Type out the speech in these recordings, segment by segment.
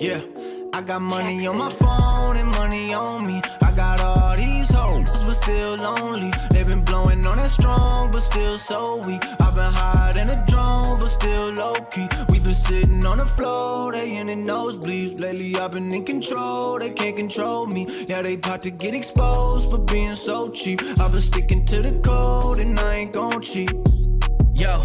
Yeah, I got money on my phone and money on me. I got all these hoes, but still lonely. They been blowing on that strong, but still so weak. I've been higher than a drone, but still low-key. We been sitting on the floor, they in the nosebleeds. Lately I've been in control, they can't control me. Yeah, they about to get exposed for being so cheap. I've been sticking to the code and I ain't gon' cheat. Yo,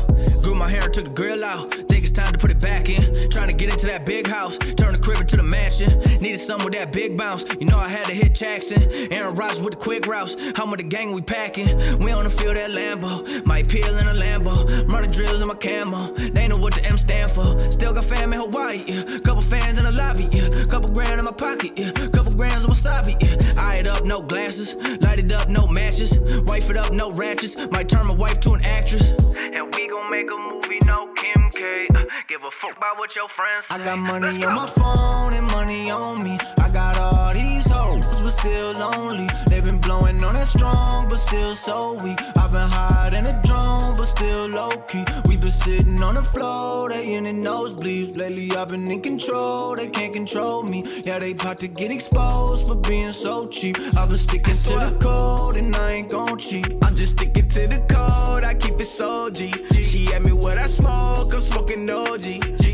grew my hair and took the grill out. Think it's time to put it back in. Trying to get into that big house, turn the crib into the mansion. Needed something with that big bounce. You know I had to hit Jackson. Aaron Rodgers with the quick routes. I'm with the gang, we packing. We on the field at Lambo. Might peel in a Lambo. Running drills in my camo. They know what the M stand for. Still got fam in Hawaii, yeah. Couple fans in the lobby, yeah. Couple grand in my pocket, yeah. Couple grams of wasabi, yeah. Eye it up, no glasses. Light it up, no matches. Wife it up, no ratchets. Might turn my wife to an actress. And we gon' make a movie, no Kim K. Give a fuck about what your friends say. I got money on my phone and money on me. I got all these hoes, but still lonely. They been blowing on that strong, but still so weak. I've been higher than a drone, but still low-key. We been sitting on the floor, they in the nosebleeds. Lately I've been in control, they can't control me. Yeah, they about to get exposed for being so cheap. I've been sticking to the code and I ain't gon' cheat. I'm just sticking to the code, I keep it so G. She asked me what I smoke, I'm smoking OG.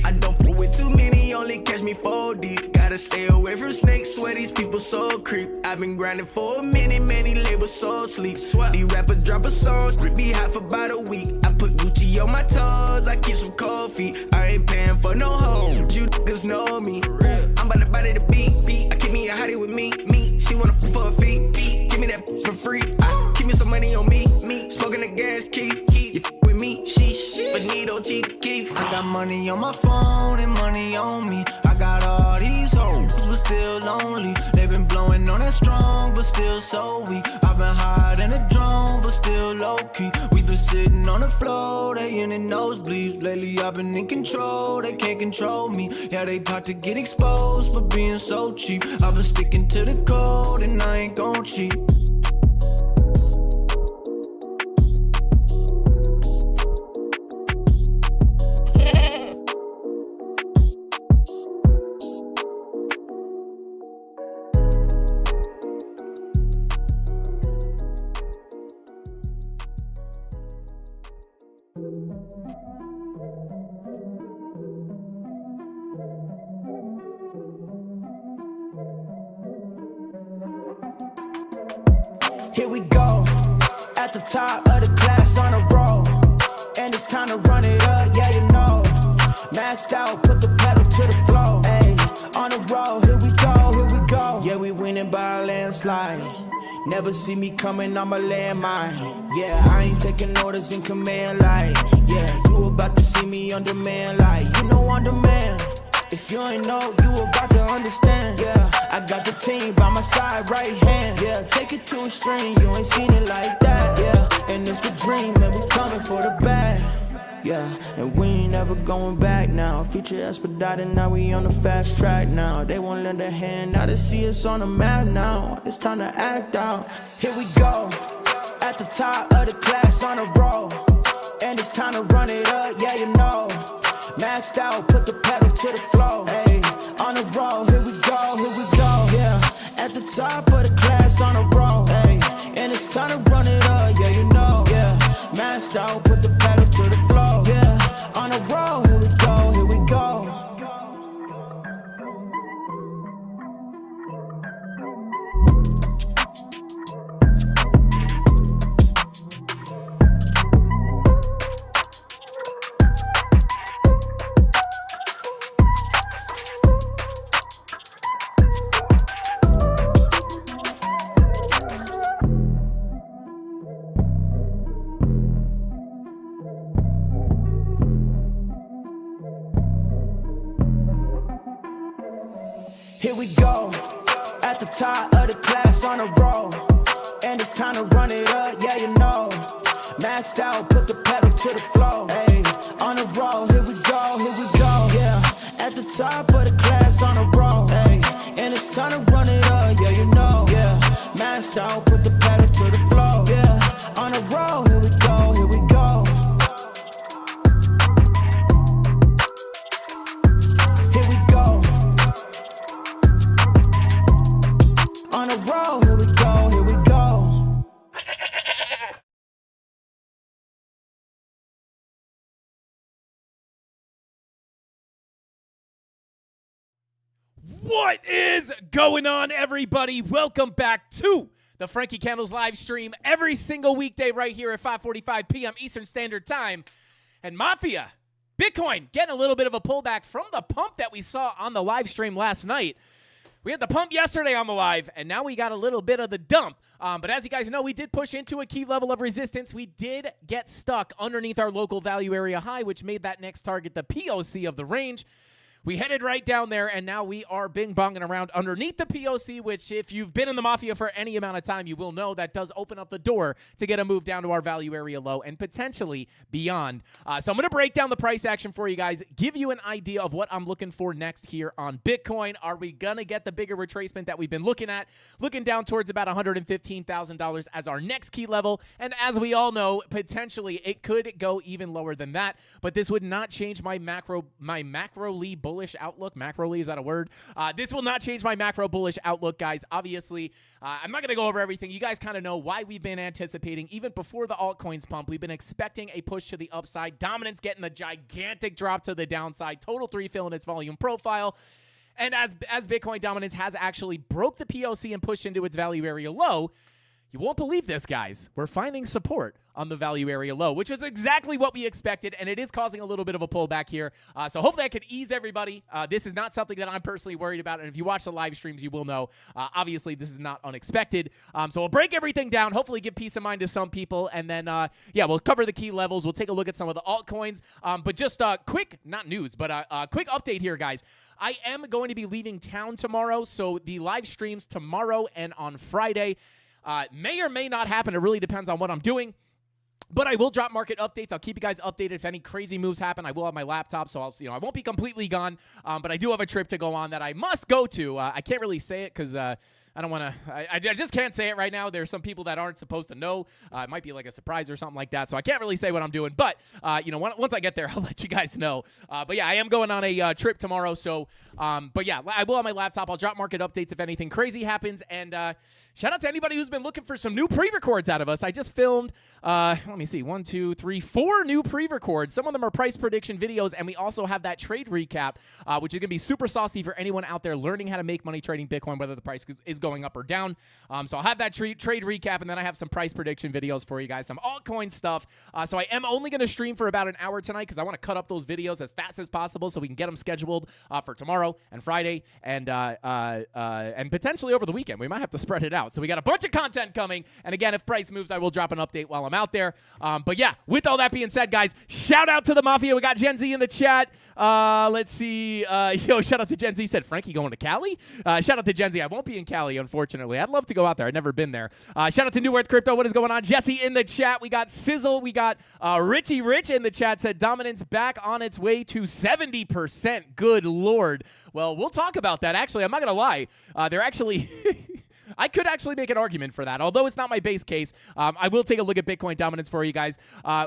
I don't fool with too many, only catch me 4 deep. Gotta stay away from snakes, swear these people so creep. I've been grinding for a minute, many labels so sleep. These rappers drop a song, be hot for about a week. I put Gucci on my toes, I keep some cold feet. I ain't paying for no hoes, you niggas know me. I'm about to body the beat. I keep me a hottie with me. She wanna for a fee. Give me that for free. Keep me some money on me. Smoking the gas, keep. You with me, sheesh. Bonito, cheap, keep. I got money on my phone and money on me. I got all these hoes, but still lonely. They been blowing on that strong, but still so weak. I've been higher than a drone, but still low-key. We been sitting on the floor, they in the nosebleeds. Lately I've been in control, they can't control me. Yeah, they about to get exposed for being so cheap. I've been sticking to the code and I ain't gon' cheat. Here we go, at the top of the class on a roll. And it's time to run it up, yeah you know. Maxed out, put the pedal to the floor. Ayy, on the road, here we go. Yeah, we winning by a landslide. Never see me coming, I'm a landmine. Yeah, I ain't taking orders in command like. Yeah, you about to see me on demand like. You know on demand. If you ain't know, you about to understand. Yeah, I got the team by my side, right hand. Yeah, take it to a string, you ain't seen it like that. Yeah, and it's the dream, and we coming for the bag. Yeah, and we ain't never going back now. Future expedited, now we on the fast track now. They won't lend a hand, now they see us on the map now. It's time to act out. Here we go, at the top of the class on a roll. And it's time to run it up, yeah you know. Maxed out, put the pedal to the floor. Ayy, on the road, here we go. Yeah, at the top of the class on a roll. Ayy, and it's time to run it up, yeah you know. Yeah, maxed out, put the pedal to the floor. Yeah, on the road, here we go. Here we go, at the top of the class on a roll. And it's time to run it up, yeah you know. Maxed out, put the pedal to the floor. Ayy, on the road, here we go. Yeah, at the top of the class on a roll. Ayy, and it's time to run it up, yeah you know. Yeah, maxed out, put the pedal to the floor. Yeah, on the road, here we go. What is going on, everybody? Welcome back to the Frankie Candles live stream every single weekday right here at 5:45 p.m. Eastern Standard Time. And Mafia, Bitcoin getting a little bit of a pullback from the pump that we saw on the live stream last night. We had the pump yesterday on the live, and now we got a little bit of the dump. But as you guys know, we did push into a key level of resistance. We did get stuck underneath our local value area high, which made that next target the POC of the range. We headed right down there, and now we are bing-bonging around underneath the POC, which if you've been in the Mafia for any amount of time, you will know that does open up the door to get a move down to our value area low and potentially beyond. So I'm going to break down the price action for you guys, give you an idea of what I'm looking for next here on Bitcoin. Are we going to get the bigger retracement that we've been looking at? Looking down towards about $115,000 as our next key level, and as we all know, potentially it could go even lower than that, but this would not change my macro-ly bullish outlook. Macro-ly, is that a word? This will not change my macro bullish outlook, guys. Obviously, I'm not going to go over everything. You guys kind of know why we've been anticipating, even before the altcoins pump, we've been expecting a push to the upside. Dominance getting the gigantic drop to the downside. Total 3 filling its volume profile. And as Bitcoin dominance has actually broke the POC and pushed into its value area low, you won't believe this, guys. We're finding support on the value area low, which is exactly what we expected, and it is causing a little bit of a pullback here. So hopefully I could ease everybody. This is not something that I'm personally worried about, and if you watch the live streams, you will know. Obviously, this is not unexpected. So we'll break everything down, hopefully give peace of mind to some people, and then, yeah, we'll cover the key levels. We'll take a look at some of the altcoins. But just quick, not news, but quick update here, guys. I am going to be leaving town tomorrow, so the live streams tomorrow and on Friday may or may not happen. It really depends on what I'm doing. But I will drop market updates. I'll keep you guys updated if any crazy moves happen. I will have my laptop, so I won't be completely gone. But I do have a trip to go on that I must go to. I can't really say it because I don't want to. I just can't say it right now. There's some people that aren't supposed to know. It might be like a surprise or something like that. So I can't really say what I'm doing. But once I get there, I'll let you guys know. But yeah, I am going on a trip tomorrow. So, but yeah, I will have my laptop. I'll drop market updates if anything crazy happens. And shout out to anybody who's been looking for some new pre-records out of us. I just filmed, let me see, 1, 2, 3, 4 new pre-records. Some of them are price prediction videos, and we also have that trade recap, which is going to be super saucy for anyone out there learning how to make money trading Bitcoin, whether the price is going up or down. So I'll have that trade recap, and then I have some price prediction videos for you guys, some altcoin stuff. So I am only going to stream for about an hour tonight because I want to cut up those videos as fast as possible so we can get them scheduled for tomorrow and Friday and potentially over the weekend. We might have to spread it out. So we got a bunch of content coming. And again, if price moves, I will drop an update while I'm out there. But yeah, with all that being said, guys, shout out to the Mafia. We got Gen Z in the chat. Let's see. Shout out to Gen Z. Said, Frankie going to Cali? Shout out to Gen Z. I won't be in Cali, unfortunately. I'd love to go out there. I've never been there. Shout out to New Earth Crypto. What is going on? Jesse in the chat. We got Sizzle. We got Richie Rich in the chat. Said, dominance back on its way to 70%. Good Lord. Well, we'll talk about that. Actually, I'm not going to lie. They're actually... I could actually make an argument for that, although it's not my base case. I will take a look at Bitcoin dominance for you guys.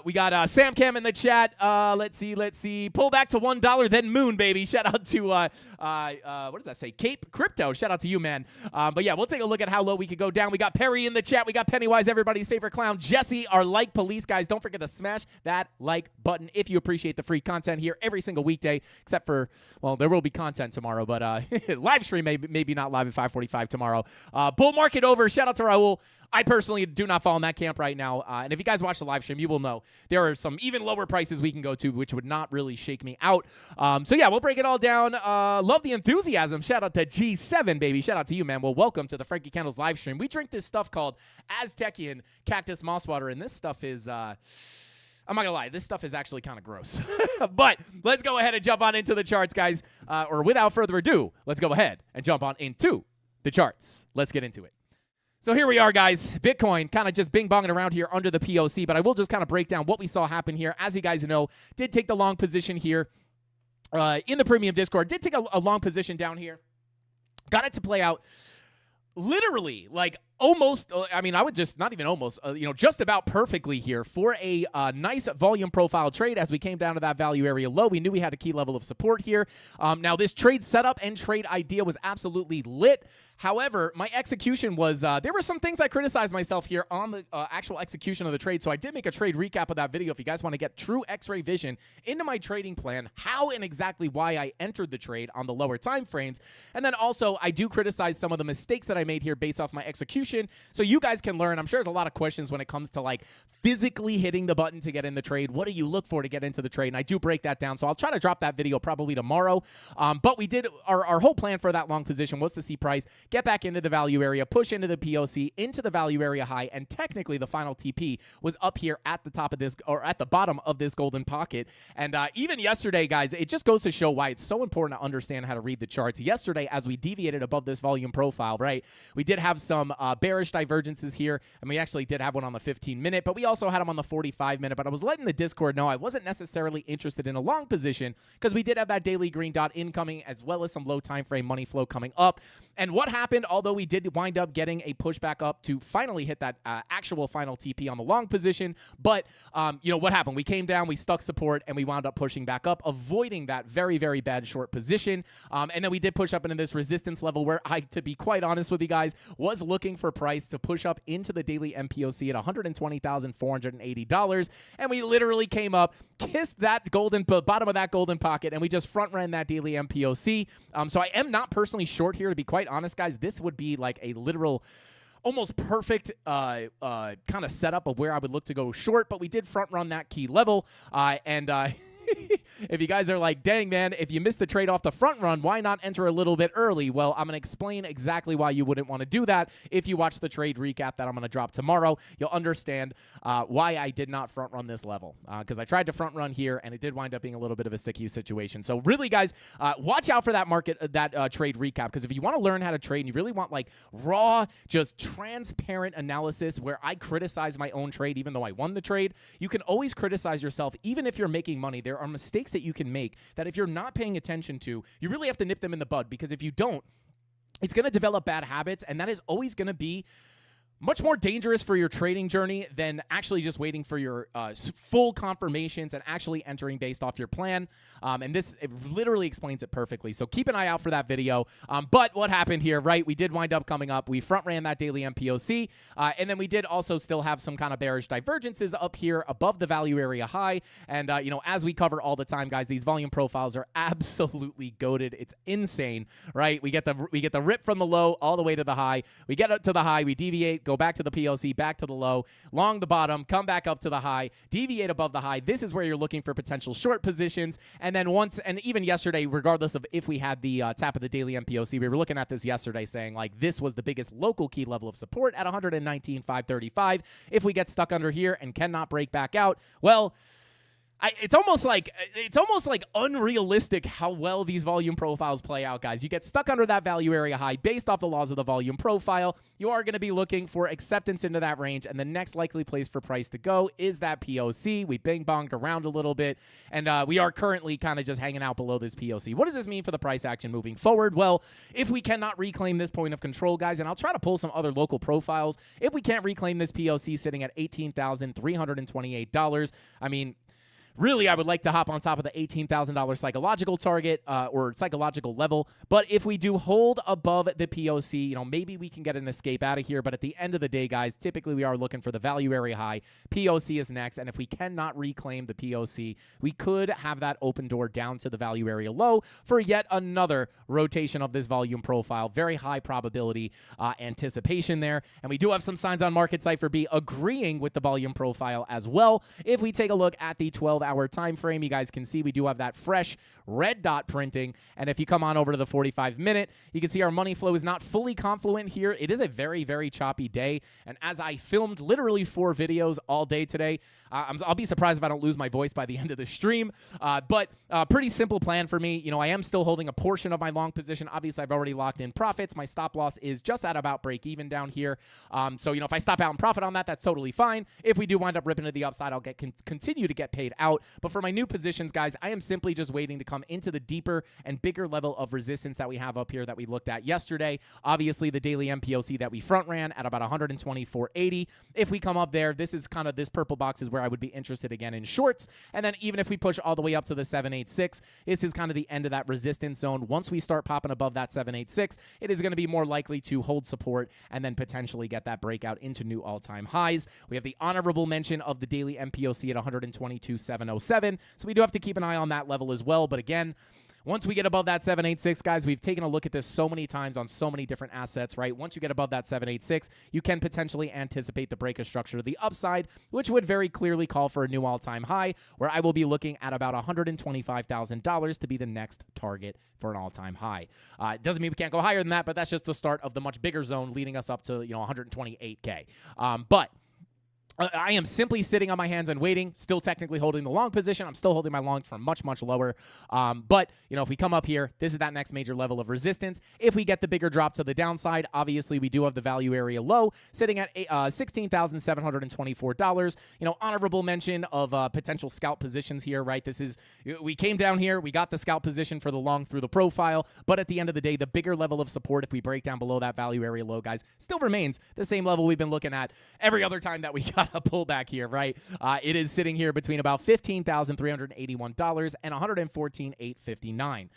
We got Sam Cam in the chat. Let's see. Pull back to $1, then moon, baby. Shout out to, what does that say? Cape Crypto. Shout out to you, man. But yeah, we'll take a look at how low we could go down. We got Perry in the chat. We got Pennywise, everybody's favorite clown. Jesse, our like police, guys. Don't forget to smash that like button if you appreciate the free content here every single weekday, except for, well, there will be content tomorrow, but live stream maybe not live at 5:45 tomorrow. Bull market over. Shout out to Raul. I personally do not fall in that camp right now. And if you guys watch the live stream, you will know there are some even lower prices we can go to, which would not really shake me out. So yeah, we'll break it all down. Love the enthusiasm. Shout out to G7, baby. Shout out to you, man. Well, welcome to the Frankie Candles live stream. We drink this stuff called Aztecian Cactus Moss Water, and this stuff is... I'm not going to lie. This stuff is actually kind of gross. But let's go ahead and jump on into the charts, guys. Or without further ado, let's go ahead and jump on into the charts. Let's get into it. So here we are, guys. Bitcoin kind of just bing-bonging around here under the POC, but I will just kind of break down what we saw happen here. As you guys know, did take the long position here in the premium Discord. Did take a long position down here. Got it to play out literally like almost, I mean, I would just, not even almost, just about perfectly here for a nice volume profile trade as we came down to that value area low. We knew we had a key level of support here. Now, this trade setup and trade idea was absolutely lit. However, my execution was, there were some things I criticized myself here on the actual execution of the trade. So I did make a trade recap of that video if you guys want to get true x-ray vision into my trading plan, how and exactly why I entered the trade on the lower time frames. And then also, I do criticize some of the mistakes that I made here based off my execution, so you guys can learn. I'm sure there's a lot of questions when it comes to like physically hitting the button to get in the trade. What do you look for to get into the trade? And I do break that down. So I'll try to drop that video probably tomorrow. But we did, our whole plan for that long position was to see price get back into the value area, push into the POC, into the value area high, and technically the final TP was up here at the top of this, or at the bottom of this golden pocket. And even yesterday, guys, it just goes to show why it's so important to understand how to read the charts. Yesterday, as we deviated above this volume profile, right, we did have some bearish divergences here, and we actually did have one on the 15-minute, but we also had them on the 45-minute. But I was letting the Discord know I wasn't necessarily interested in a long position because we did have that daily green dot incoming as well as some low time frame money flow coming up. And what happened, although we did wind up getting a pushback up to finally hit that actual final TP on the long position, but what happened? We came down, we stuck support, and we wound up pushing back up, avoiding that very, very bad short position. And then we did push up into this resistance level where I, to be quite honest with you guys, was looking for price to push up into the daily MPOC at $120,480. And we literally came up, kissed that bottom of that golden pocket, and we just front ran that daily MPOC. So I am not personally short here, to be quite honest, guys. This would be like a literal almost perfect kind of setup of where I would look to go short, but we did front run that key level. If you guys are like, dang, man, if you missed the trade off the front run, why not enter a little bit early? Well, I'm going to explain exactly why you wouldn't want to do that. If you watch the trade recap that I'm going to drop tomorrow, you'll understand why I did not front run this level, because I tried to front run here, and it did wind up being a little bit of a stick you situation. So really, guys, watch out for that trade recap, because if you want to learn how to trade and you really want like raw, just transparent analysis where I criticize my own trade even though I won the trade, you can always criticize yourself even if you're making money. There are mistakes that you can make that if you're not paying attention to, you really have to nip them in the bud, because if you don't, it's going to develop bad habits, and that is always going to be much more dangerous for your trading journey than actually just waiting for your full confirmations and actually entering based off your plan. And this, it literally explains it perfectly. So keep an eye out for that video. But what happened here, right? We did wind up coming up. We front ran that daily MPOC. And then we did also still have some kind of bearish divergences up here above the value area high. And, as we cover all the time, guys, these volume profiles are absolutely goated. It's insane, right? We get the rip from the low all the way to the high. We get up to the high. We deviate, go back to the POC, back to the low, long the bottom, come back up to the high, deviate above the high. This is where you're looking for potential short positions. And then even yesterday, regardless of if we had the tap of the daily MPOC, we were looking at this yesterday saying like this was the biggest local key level of support at 119,535. If we get stuck under here and cannot break back out, well, it's almost like unrealistic how well these volume profiles play out, guys. You get stuck under that value area high based off the laws of the volume profile. You are going to be looking for acceptance into that range, and the next likely place for price to go is that POC. We bing-bonged around a little bit, and we are currently kind of just hanging out below this POC. What does this mean for the price action moving forward? Well, if we cannot reclaim this point of control, guys, and I'll try to pull some other local profiles, if we can't reclaim this POC sitting at $18,328, I mean, really, I would like to hop on top of the $18,000 psychological target or psychological level. But if we do hold above the POC, maybe we can get an escape out of here. But at the end of the day, guys, typically we are looking for the value area high. POC is next. And if we cannot reclaim the POC, we could have that open door down to the value area low for yet another rotation of this volume profile. Very high probability anticipation there. And we do have some signs on Market Cypher B agreeing with the volume profile as well. If we take a look at the 12-hour time frame, you guys can see we do have that fresh red dot printing. And if you come on over to the 45-minute, you can see our money flow is not fully confluent here. It is a very, very choppy day. And as I filmed literally 4 videos all day today, I'll be surprised if I don't lose my voice by the end of the stream. But pretty simple plan for me. You know, I am still holding a portion of my long position. Obviously, I've already locked in profits. My stop loss is just at about break even down here. So, you know, if I stop out and profit on that, that's totally fine. If we do wind up ripping to the upside, I'll continue to get paid out. But for my new positions, guys, I am simply just waiting to come into the deeper and bigger level of resistance that we have up here that we looked at yesterday. Obviously, the daily MPOC that we front ran at about 124.80. If we come up there, this is kind of this purple box is where I would be interested again in shorts. And then even if we push all the way up to the 786, this is kind of the end of that resistance zone. Once we start popping above that 786, it is going to be more likely to hold support and then potentially get that breakout into new all-time highs. We have the honorable mention of the daily MPOC at 122.707. So we do have to keep an eye on that level as well. But again, once we get above that 786, guys, we've taken a look at this so many times on so many different assets, right? Once you get above that 786, you can potentially anticipate the break of structure to the upside, which would very clearly call for a new all-time high, where I will be looking at about $125,000 to be the next target for an all-time high. It doesn't mean we can't go higher than that, but that's just the start of the much bigger zone leading us up to, you know, 128K. But I am simply sitting on my hands and waiting, still technically holding the long position. I'm still holding my long from much, much lower. But, you know, if we come up here, this is that next major level of resistance. If we get the bigger drop to the downside, obviously we do have the value area low sitting at $16,724. You know, honorable mention of potential scalp positions here, right? This is, we came down here, we got the scalp position for the long through the profile, but at the end of the day, the bigger level of support, if we break down below that value area low, guys, still remains the same level we've been looking at every other time that we got a pullback here, right? It is sitting here between about $15,381 and $114,859.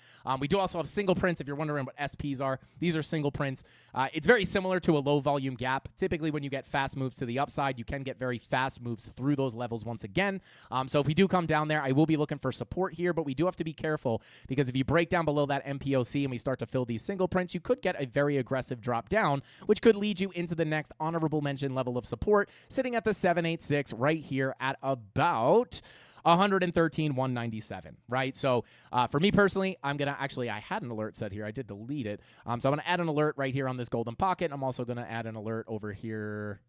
We do also have single prints. If you're wondering what SPs are, these are single prints. It's very similar to a low volume gap. Typically, when you get fast moves to the upside, you can get very fast moves through those levels once again. So if we do come down there, I will be looking for support here, but we do have to be careful because if you break down below that MPOC and we start to fill these single prints, you could get a very aggressive drop down, which could lead you into the next honorable mention level of support, sitting at the 786 right here at about 113,197, right? So for me personally, I'm going to actually, I had an alert set here. I did delete it. So I'm going to add an alert right here on this golden pocket. I'm also going to add an alert over here.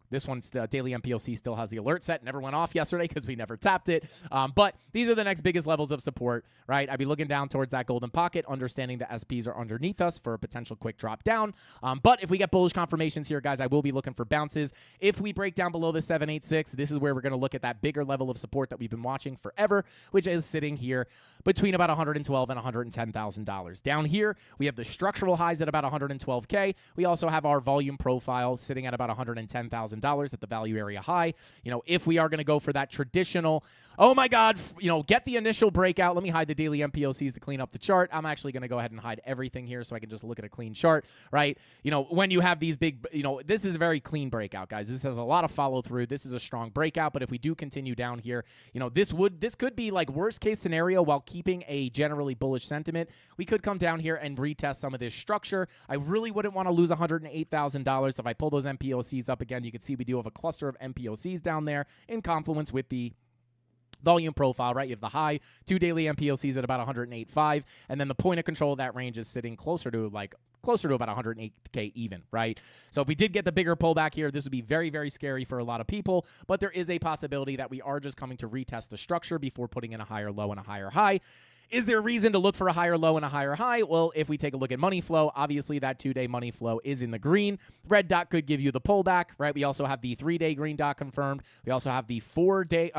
This one's the daily MPOC still has the alert set. Never went off yesterday because we never tapped it. But these are the next biggest levels of support, right? I'd be looking down towards that golden pocket, understanding the SPs are underneath us for a potential quick drop down. But if we get bullish confirmations here, guys, I will be looking for bounces. If we break down below the 786, this is where we're going to look at that bigger level of support that we've been watching forever, which is sitting here between about $112,000 and $110,000. Down here, we have the structural highs at about $112K. We also have our volume profile sitting at about $110,000 at the value area high. You know, if we are going to go for that traditional, oh my God, you know, get the initial breakout. Let me hide the daily MPOCs to clean up the chart. I'm actually going to go ahead and hide everything here so I can just look at a clean chart, right? You know, when you have these big, you know, this is a very clean breakout, guys. This has a lot of follow through. This is a strong breakout, but if we do continue down here, you know, this could be like worst case scenario while keeping a generally bullish sentiment. We could come down here and retest some of this structure. I really wouldn't want to lose $108,000. If I pull those MPOCs up again, you can see we do have a cluster of MPOCs down there in confluence with the volume profile, right? You have the high, 2 daily MPOCs at about 108.5, and then the point of control of that range is sitting closer to about 108K even, right? So if we did get the bigger pullback here, this would be very, very scary for a lot of people, but there is a possibility that we are just coming to retest the structure before putting in a higher low and a higher high. Is there a reason to look for a higher low and a higher high? Well, if we take a look at money flow, obviously that 2-day money flow is in the green. Red dot could give you the pullback, right? We also have the 3-day green dot confirmed. We also have the 3-day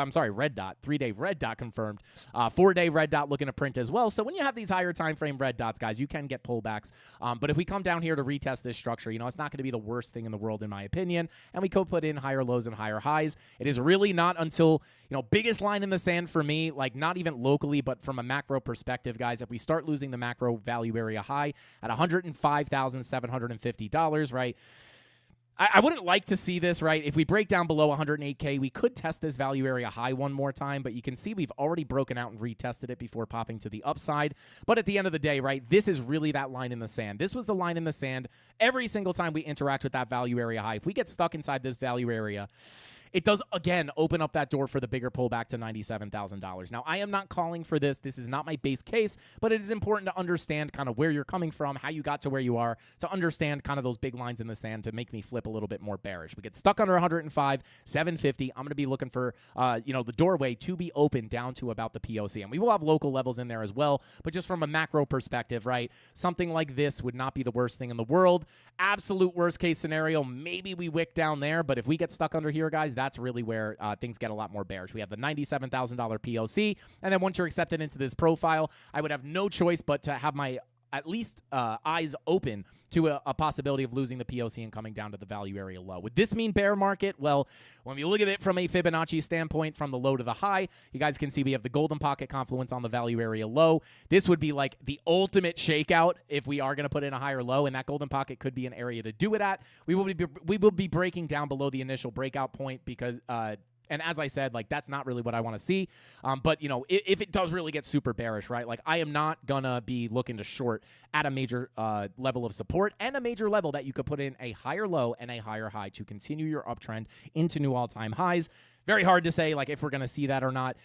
red dot confirmed. 4-day red dot looking to print as well. So when you have these higher time frame red dots, guys, you can get pullbacks. But if we come down here to retest this structure, you know, it's not going to be the worst thing in the world in my opinion. And we could put in higher lows and higher highs. It is really not until, you know, biggest line in the sand for me, like not even locally, but from a macro perspective, guys, if we start losing the macro value area high at $105,750, right? I wouldn't like to see this, right? If we break down below 108K, we could test this value area high one more time, but you can see we've already broken out and retested it before popping to the upside. But at the end of the day, right, this is really that line in the sand. This was the line in the sand every single time we interact with that value area high. If we get stuck inside this value area, it does, again, open up that door for the bigger pullback to $97,000. Now, I am not calling for this. This is not my base case, but it is important to understand kind of where you're coming from, how you got to where you are, to understand kind of those big lines in the sand to make me flip a little bit more bearish. We get stuck under 105, 750. I'm going to be looking for, the doorway to be open down to about the POC. And we will have local levels in there as well, but just from a macro perspective, right, something like this would not be the worst thing in the world. Absolute worst case scenario, maybe we wick down there, but if we get stuck under here, guys, that's really where things get a lot more bearish. We have the $97,000 POC, and then once you're accepted into this profile, I would have no choice but to have my at least eyes open to a possibility of losing the POC and coming down to the value area low. Would this mean bear market? Well, when we look at it from a Fibonacci standpoint, from the low to the high, you guys can see we have the golden pocket confluence on the value area low. This would be like the ultimate shakeout if we are going to put in a higher low, and that golden pocket could be an area to do it at. We will be breaking down below the initial breakout point because and as I said, like, that's not really what I want to see. But, if it does really get super bearish, right, like, I am not going to be looking to short at a major level of support and a major level that you could put in a higher low and a higher high to continue your uptrend into new all-time highs. Very hard to say, like, if we're going to see that or not.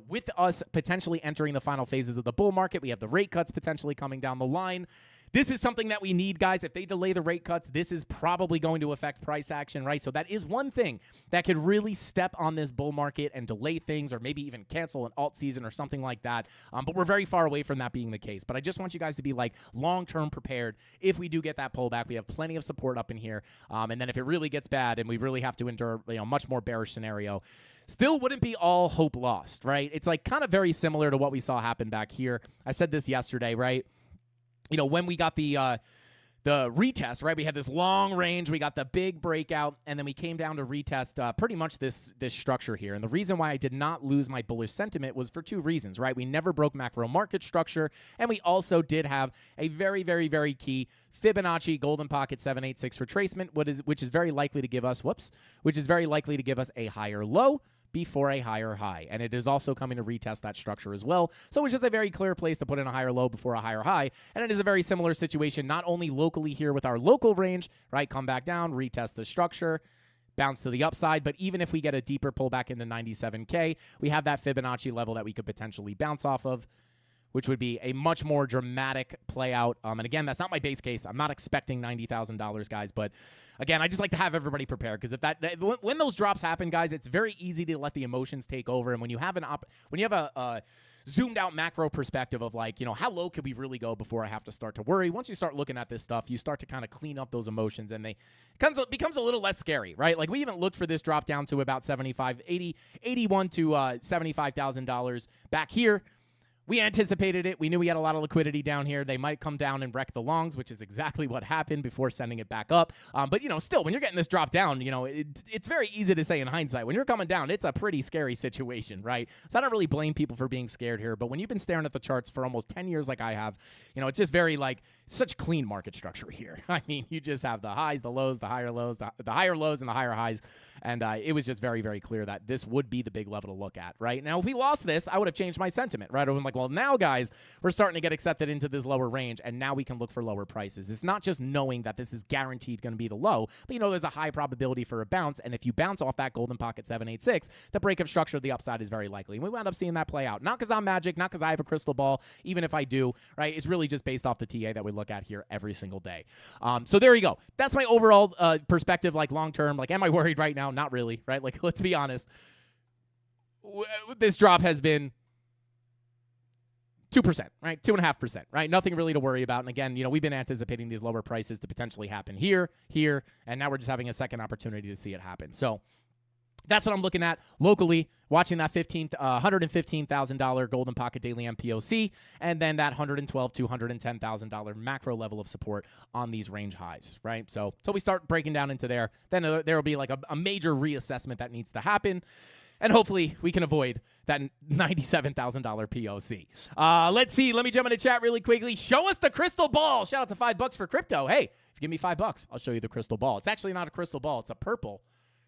With us potentially entering the final phases of the bull market, we have the rate cuts potentially coming down the line. This is something that we need, guys. If they delay the rate cuts, this is probably going to affect price action, right? So that is one thing that could really step on this bull market and delay things, or maybe even cancel an alt season or something like that. But we're very far away from that being the case. But I just want you guys to be, like, long-term prepared. If we do get that pullback, we have plenty of support up in here. And then if it really gets bad and we really have to endure, much more bearish scenario, still wouldn't be all hope lost, right? It's like kind of very similar to what we saw happen back here. I said this yesterday, right? When we got the retest, right? We had this long range, we got the big breakout, and then we came down to retest pretty much this structure here. And the reason why I did not lose my bullish sentiment was for two reasons, right? We never broke macro market structure, and we also did have a very, very, very key Fibonacci golden pocket 786 retracement, which is very likely to give us, a higher low before a higher high. And it is also coming to retest that structure as well. So it's just a very clear place to put in a higher low before a higher high. And it is a very similar situation, not only locally here with our local range, right? Come back down, retest the structure, bounce to the upside. But even if we get a deeper pullback into 97K, we have that Fibonacci level that we could potentially bounce off of, which would be a much more dramatic play out. And again, that's not my base case. I'm not expecting $90,000, guys. But again, I just like to have everybody prepared, because when those drops happen, guys, it's very easy to let the emotions take over. And when you have a zoomed out macro perspective of, like, how low could we really go before I have to start to worry? Once you start looking at this stuff, you start to kind of clean up those emotions, and it becomes a little less scary, right? Like, we even looked for this drop down to about $81 to $75,000 back here. We anticipated it. We knew we had a lot of liquidity down here. They might come down and wreck the longs, which is exactly what happened before sending it back up. But, still, when you're getting this drop down, it's very easy to say in hindsight. When you're coming down, it's a pretty scary situation, right? So I don't really blame people for being scared here. But when you've been staring at the charts for almost 10 years like I have, it's just very, such clean market structure here. I mean, you just have the highs, the lows, the higher lows, the higher lows, and the higher highs. And it was just very, very clear that this would be the big level to look at, right? Now, if we lost this, I would have changed my sentiment, right? I would have been like, well, now, guys, we're starting to get accepted into this lower range, and now we can look for lower prices. It's not just knowing that this is guaranteed going to be the low, but there's a high probability for a bounce, and if you bounce off that golden pocket 786, the breakup structure of the upside is very likely. And we wound up seeing that play out. Not because I'm magic, not because I have a crystal ball, even if I do, right? It's really just based off the TA that we look at here every single day. So there you go. That's my overall perspective, long-term. Am I worried right now? Not really, right? Let's be honest. This drop has been 2%, right? 2.5%, right? Nothing really to worry about. And again, we've been anticipating these lower prices to potentially happen here, and now we're just having a second opportunity to see it happen. So that's what I'm looking at locally, watching that $115,000 golden pocket daily MPOC, and then that $112,000 to $110,000 macro level of support on these range highs, right? So we start breaking down into there, then there will be a major reassessment that needs to happen. And hopefully we can avoid that $97,000 POC. Let's see. Let me jump into chat really quickly. Show us the crystal ball. Shout out to $5 for crypto. Hey, if you give me $5, I'll show you the crystal ball. It's actually not a crystal ball. It's a purple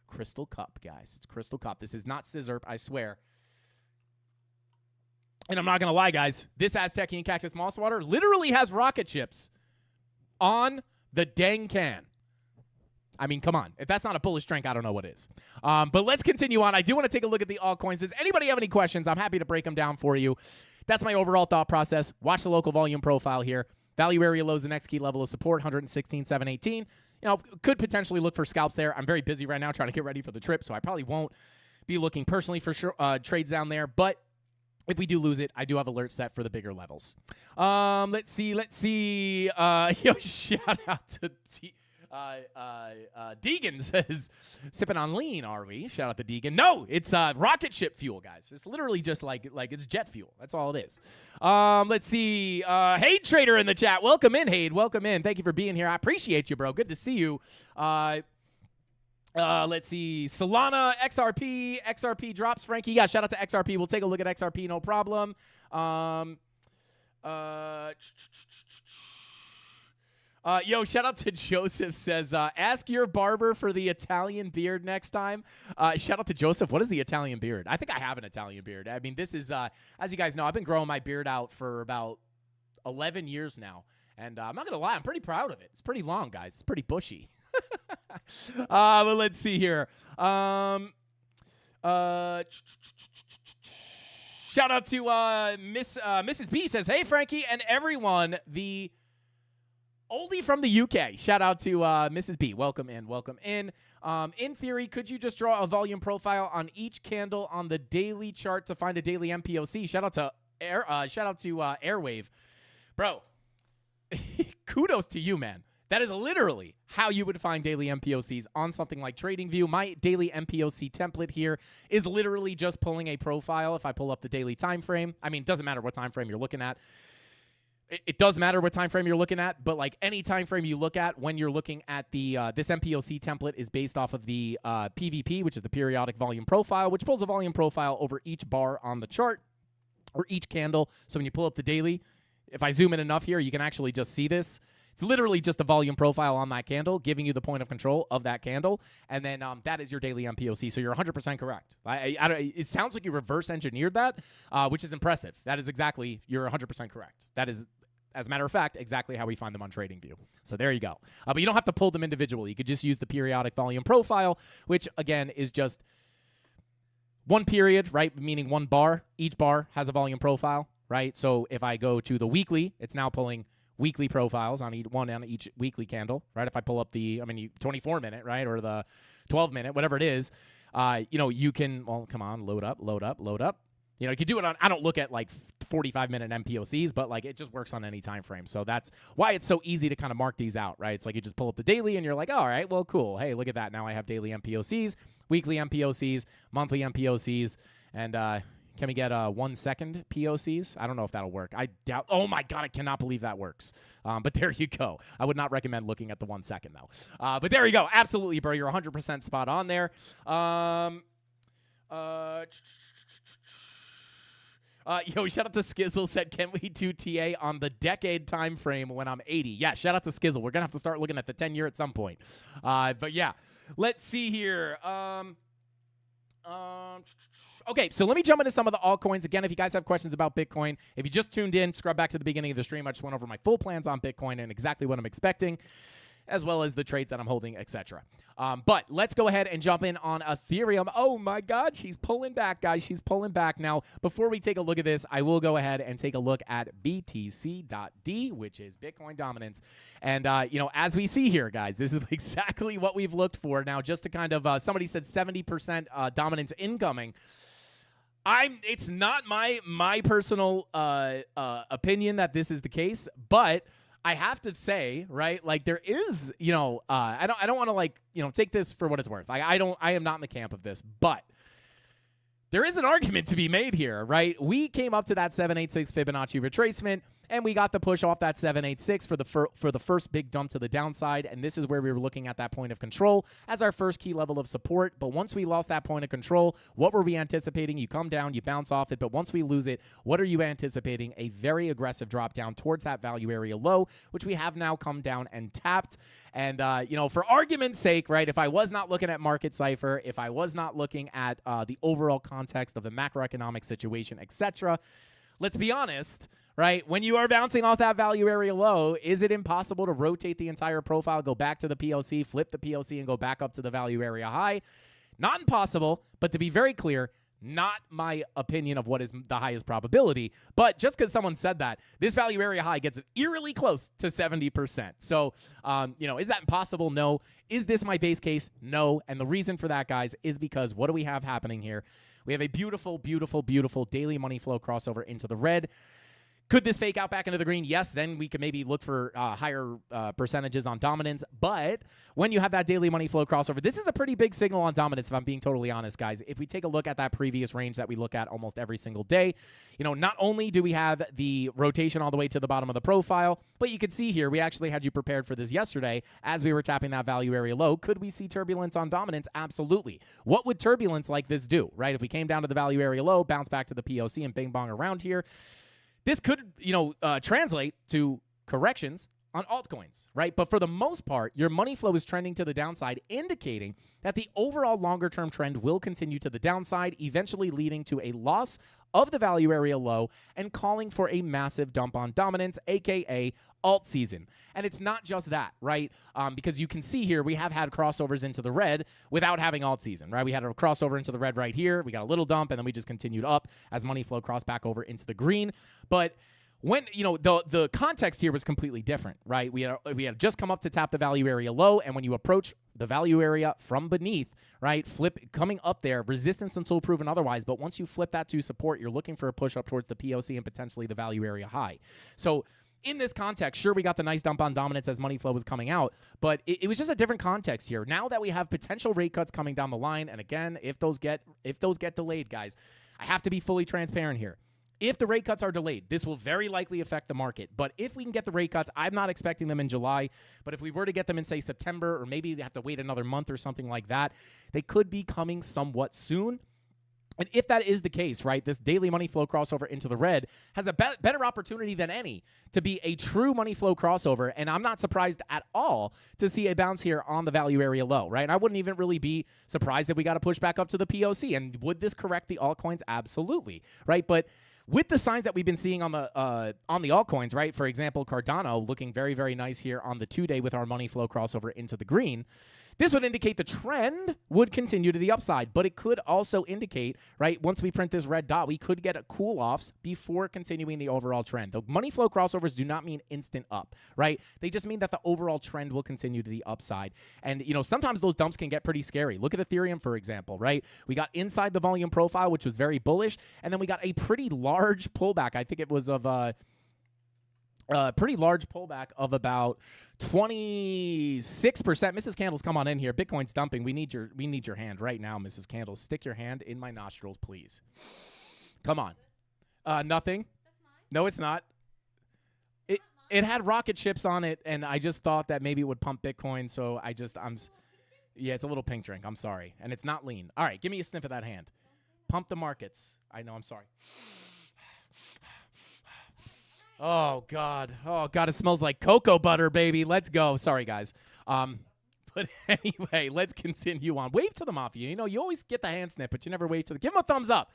crystal cup, guys. It's crystal cup. This is not scissor, I swear. And I'm not going to lie, guys. This Aztecian Cactus Moss Water literally has rocket ships on the dang can. I mean, come on. If that's not a bullish drink, I don't know what is. But let's continue on. I do want to take a look at the altcoins. Does anybody have any questions? I'm happy to break them down for you. That's my overall thought process. Watch the local volume profile here. Value area low is the next key level of support, 116,718. You know, could potentially look for scalps there. I'm very busy right now trying to get ready for the trip, so I probably won't be looking personally for trades down there. But if we do lose it, I do have alerts set for the bigger levels. Let's see. Shout out to Deegan says, sipping on lean, are we? Shout out to Deegan. No, it's rocket ship fuel, guys. It's literally just like it's jet fuel. That's all it is. Let's see. Hade Trader in the chat. Welcome in, Hade. Welcome in. Thank you for being here. I appreciate you, bro. Good to see you. Let's see. Solana, XRP drops, Frankie. Yeah, shout out to XRP. We'll take a look at XRP, no problem. Shout out to Joseph says, ask your barber for the Italian beard next time. Shout out to Joseph. What is the Italian beard? I think I have an Italian beard. I mean, this is, as you guys know, I've been growing my beard out for about 11 years now. And I'm not going to lie, I'm pretty proud of it. It's pretty long, guys. It's pretty bushy. But let's see here. Shout out to Mrs. B says, hey, Frankie and everyone, the oldie from the UK. Shout out to Mrs. B. Welcome in. Welcome in. In theory, could you just draw a volume profile on each candle on the daily chart to find a daily MPOC? Shout out to Airwave. Bro, kudos to you, man. That is literally how you would find daily MPOCs on something like TradingView. My daily MPOC template here is literally just pulling a profile. If I pull up the daily time frame, I mean, it doesn't matter what time frame you're looking at. It does matter what time frame you're looking at, but like any time frame you look at when you're looking at the this MPOC template is based off of the PVP, which is the periodic volume profile, which pulls a volume profile over each bar on the chart or each candle. So when you pull up the daily, if I zoom in enough here, you can actually just see this. It's literally just the volume profile on that candle, giving you the point of control of that candle, and then that is your daily MPOC. So you're 100% correct. It sounds like you reverse engineered that, which is impressive. That is exactly, you're 100% correct. That is, as a matter of fact, exactly how we find them on TradingView. So there you go. But you don't have to pull them individually. You could just use the periodic volume profile, which, again, is just one period, right, meaning one bar. Each bar has a volume profile, right? So if I go to the weekly, it's now pulling weekly profiles on each weekly candle, right? If I pull up the 24-minute, right, or the 12-minute, whatever it is, you can, well, come on, load up. You know, you can do it on, I don't look at like 45-minute MPOCs, but like it just works on any time frame. So that's why it's so easy to kind of mark these out, right? It's like you just pull up the daily and you're like, oh, all right, well, cool. Hey, look at that. Now I have daily MPOCs, weekly MPOCs, monthly MPOCs, and can we get 1 second POCs? I don't know if that'll work. I doubt. Oh, my God, I cannot believe that works. But there you go. I would not recommend looking at the 1 second, though. But there you go. Absolutely, bro. You're 100% spot on there. Shout out to Skizzle said, can we do TA on the decade time frame when I'm 80? Yeah, shout out to Skizzle. We're going to have to start looking at the 10-year at some point. But, yeah, let's see here. Okay, so let me jump into some of the altcoins. Again, if you guys have questions about Bitcoin, if you just tuned in, scrub back to the beginning of the stream. I just went over my full plans on Bitcoin and exactly what I'm expecting, as well as the trades that I'm holding, etc. But let's go ahead and jump in on Ethereum. Oh, my God, she's pulling back, guys. She's pulling back. Now, before we take a look at this, I will go ahead and take a look at BTC.D, which is Bitcoin dominance. And, as we see here, guys, this is exactly what we've looked for. Now, just to kind of, somebody said 70% dominance incoming. It's not my personal opinion that this is the case, but I have to say, right, like there is, I don't want to like, take this for what it's worth. I am not in the camp of this, but there is an argument to be made here, right? We came up to that 786 Fibonacci retracement, and we got the push off that 786 for the first big dump to the downside, and this is where we were looking at that point of control as our first key level of support. But once we lost that point of control, what were we anticipating? You come down, you bounce off it, but once we lose it, what are you anticipating? A very aggressive drop down towards that value area low, which we have now come down and tapped. And, for argument's sake, right, if I was not looking at market cipher, if I was not looking at the overall context of the macroeconomic situation, etc., let's be honest, right? When you are bouncing off that value area low, is it impossible to rotate the entire profile, go back to the PLC, flip the PLC, and go back up to the value area high? Not impossible, but to be very clear, not my opinion of what is the highest probability. But just because someone said that, this value area high gets eerily close to 70%. So, is that impossible? No. Is this my base case? No. And the reason for that, guys, is because what do we have happening here? We have a beautiful, beautiful, beautiful daily money flow crossover into the red. Could this fake out back into the green? Yes, then we could maybe look for higher percentages on dominance. But when you have that daily money flow crossover, this is a pretty big signal on dominance, if I'm being totally honest, guys. If we take a look at that previous range that we look at almost every single day, not only do we have the rotation all the way to the bottom of the profile, but you can see here, we actually had you prepared for this yesterday as we were tapping that value area low. Could we see turbulence on dominance? Absolutely. What would turbulence like this do, right? If we came down to the value area low, bounce back to the POC and bing bong around here, this could, translate to corrections on altcoins, right? But for the most part, your money flow is trending to the downside, indicating that the overall longer-term trend will continue to the downside, eventually leading to a loss of the value area low and calling for a massive dump on dominance, aka alt season. And it's not just that, right? Because you can see here, we have had crossovers into the red without having alt season, right? We had a crossover into the red right here. We got a little dump, and then we just continued up as money flow crossed back over into the green. But when, the context here was completely different, right? We had just come up to tap the value area low, and when you approach the value area from beneath, right, coming up there, resistance until proven otherwise, but once you flip that to support, you're looking for a push up towards the POC and potentially the value area high. So in this context, sure, we got the nice dump on dominance as money flow was coming out, but it was just a different context here. Now that we have potential rate cuts coming down the line, and again, if those get delayed, guys, I have to be fully transparent here. If the rate cuts are delayed, this will very likely affect the market. But if we can get the rate cuts, I'm not expecting them in July. But if we were to get them in, say, September, or maybe they have to wait another month or something like that, they could be coming somewhat soon. And if that is the case, right, this daily money flow crossover into the red has a better opportunity than any to be a true money flow crossover. And I'm not surprised at all to see a bounce here on the value area low, right? And I wouldn't even really be surprised if we got to push back up to the POC. And would this correct the altcoins? Absolutely, right? But with the signs that we've been seeing on the altcoins, right? For example, Cardano looking very, very nice here on the 2-day with our money flow crossover into the green. This would indicate the trend would continue to the upside, but it could also indicate, right, once we print this red dot, we could get a cool-offs before continuing the overall trend. The money flow crossovers do not mean instant up, right? They just mean that the overall trend will continue to the upside. And, sometimes those dumps can get pretty scary. Look at Ethereum, for example, right? We got inside the volume profile, which was very bullish, and then we got a pretty large pullback. I think it was of pretty large pullback of about 26%. Mrs. Candles, come on in here. Bitcoin's dumping. We need your hand right now, Mrs. Candles. Stick your hand in my nostrils, please. Come on. Nothing. No, it's not. It had rocket ships on it, and I just thought that maybe it would pump Bitcoin, so yeah, it's a little pink drink. I'm sorry. And it's not lean. All right, give me a sniff of that hand. Pump the markets. I know, I'm sorry. Oh, God. Oh, God, it smells like cocoa butter, baby. Let's go. Sorry, guys. But anyway, let's continue on. Wave to the Mafia. You always get the hand snip, but you never wave to the... Give him a thumbs up.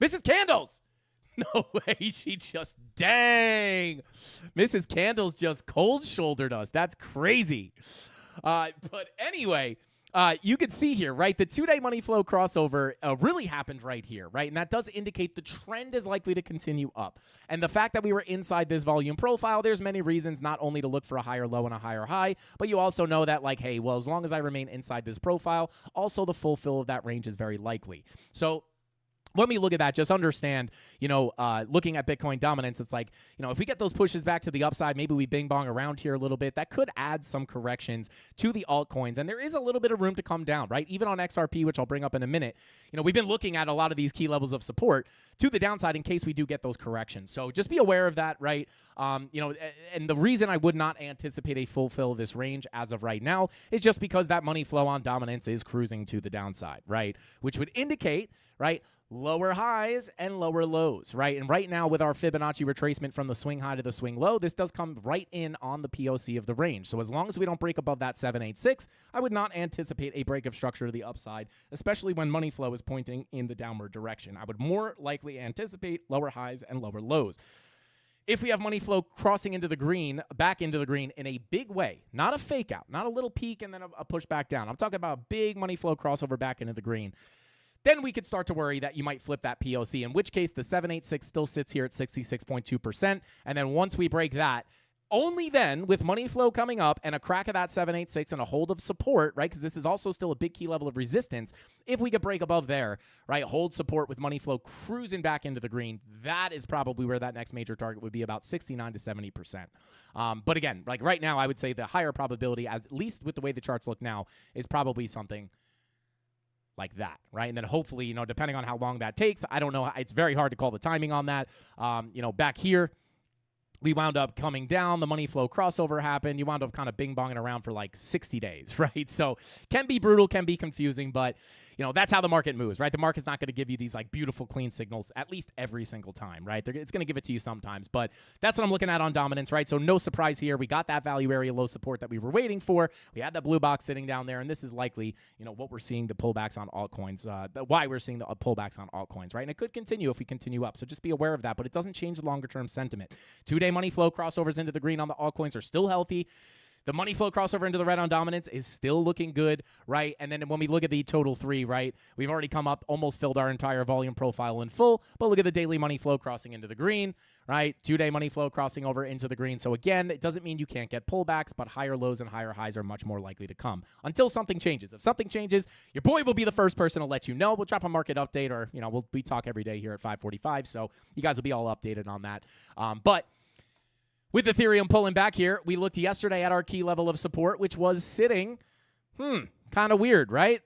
Mrs. Candles. No way. She just... Dang. Mrs. Candles just cold-shouldered us. That's crazy. But anyway... you can see here, right, the 2-day money flow crossover really happened right here, right? And that does indicate the trend is likely to continue up. And the fact that we were inside this volume profile, there's many reasons not only to look for a higher low and a higher high, but you also know that, like, hey, well, as long as I remain inside this profile, also the full fill of that range is very likely. So when we look at that, just understand, looking at Bitcoin dominance, it's like, if we get those pushes back to the upside, maybe we bing bong around here a little bit, that could add some corrections to the altcoins. And there is a little bit of room to come down, right? Even on XRP, which I'll bring up in a minute, we've been looking at a lot of these key levels of support to the downside in case we do get those corrections. So just be aware of that, right? And the reason I would not anticipate a full fill of this range as of right now is just because that money flow on dominance is cruising to the downside, right? Which would indicate, right? Lower highs and lower lows, right? And right now with our Fibonacci retracement from the swing high to the swing low, this does come right in on the POC of the range. So as long as we don't break above that 786, I would not anticipate a break of structure to the upside, especially when money flow is pointing in the downward direction. I would more likely anticipate lower highs and lower lows. If we have money flow crossing into the green, back into the green in a big way, not a fake out, not a little peak and then a push back down. I'm talking about a big money flow crossover back into the green. Then we could start to worry that you might flip that POC, in which case the 786 still sits here at 66.2%. And then once we break that, only then, with money flow coming up and a crack of that 786 and a hold of support, right, because this is also still a big key level of resistance, if we could break above there, right, hold support with money flow cruising back into the green, that is probably where that next major target would be, about 69 to 70%. But again, like right now, I would say the higher probability, at least with the way the charts look now, is probably something like that, right? And then hopefully, depending on how long that takes, I don't know. It's very hard to call the timing on that. Back here, we wound up coming down. The money flow crossover happened. You wound up kind of bing-bonging around for like 60 days, right? So can be brutal, can be confusing, but that's how the market moves, right? The market's not going to give you these like beautiful, clean signals at least every single time, right? It's going to give it to you sometimes, but that's what I'm looking at on dominance, right? So no surprise here. We got that value area low support that we were waiting for. We had that blue box sitting down there, and this is likely, what we're seeing the pullbacks on altcoins, why we're seeing the pullbacks on altcoins, right? And it could continue if we continue up. So just be aware of that, but it doesn't change the longer-term sentiment. 2-day money flow crossovers into the green on the altcoins are still healthy. The money flow crossover into the red on dominance is still looking good, right? And then when we look at the total 3, right, we've already come up, almost filled our entire volume profile in full, but look at the daily money flow crossing into the green, right? 2-day money flow crossing over into the green. So again, it doesn't mean you can't get pullbacks, but higher lows and higher highs are much more likely to come until something changes. If something changes, your boy will be the first person to let you know. We'll drop a market update, or, we talk every day here at 5:45, so you guys will be all updated on that. But with Ethereum pulling back here, we looked yesterday at our key level of support, which was sitting, kind of weird, right?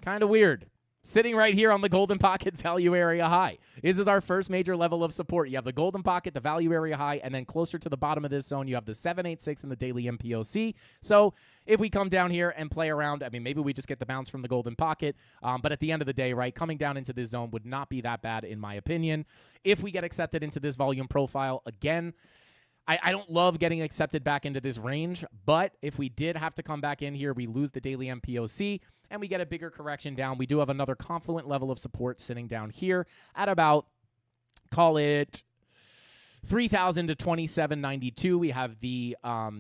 Kind of weird. Sitting right here on the golden pocket value area high. This is our first major level of support. You have the golden pocket, the value area high, and then closer to the bottom of this zone, you have the 786 and the daily MPOC. So if we come down here and play around, maybe we just get the bounce from the golden pocket. But at the end of the day, right, coming down into this zone would not be that bad in my opinion. If we get accepted into this volume profile, again, I don't love getting accepted back into this range, but if we did have to come back in here, we lose the daily MPOC, and we get a bigger correction down. We do have another confluent level of support sitting down here at about, call it 3,000 to 2792. We have the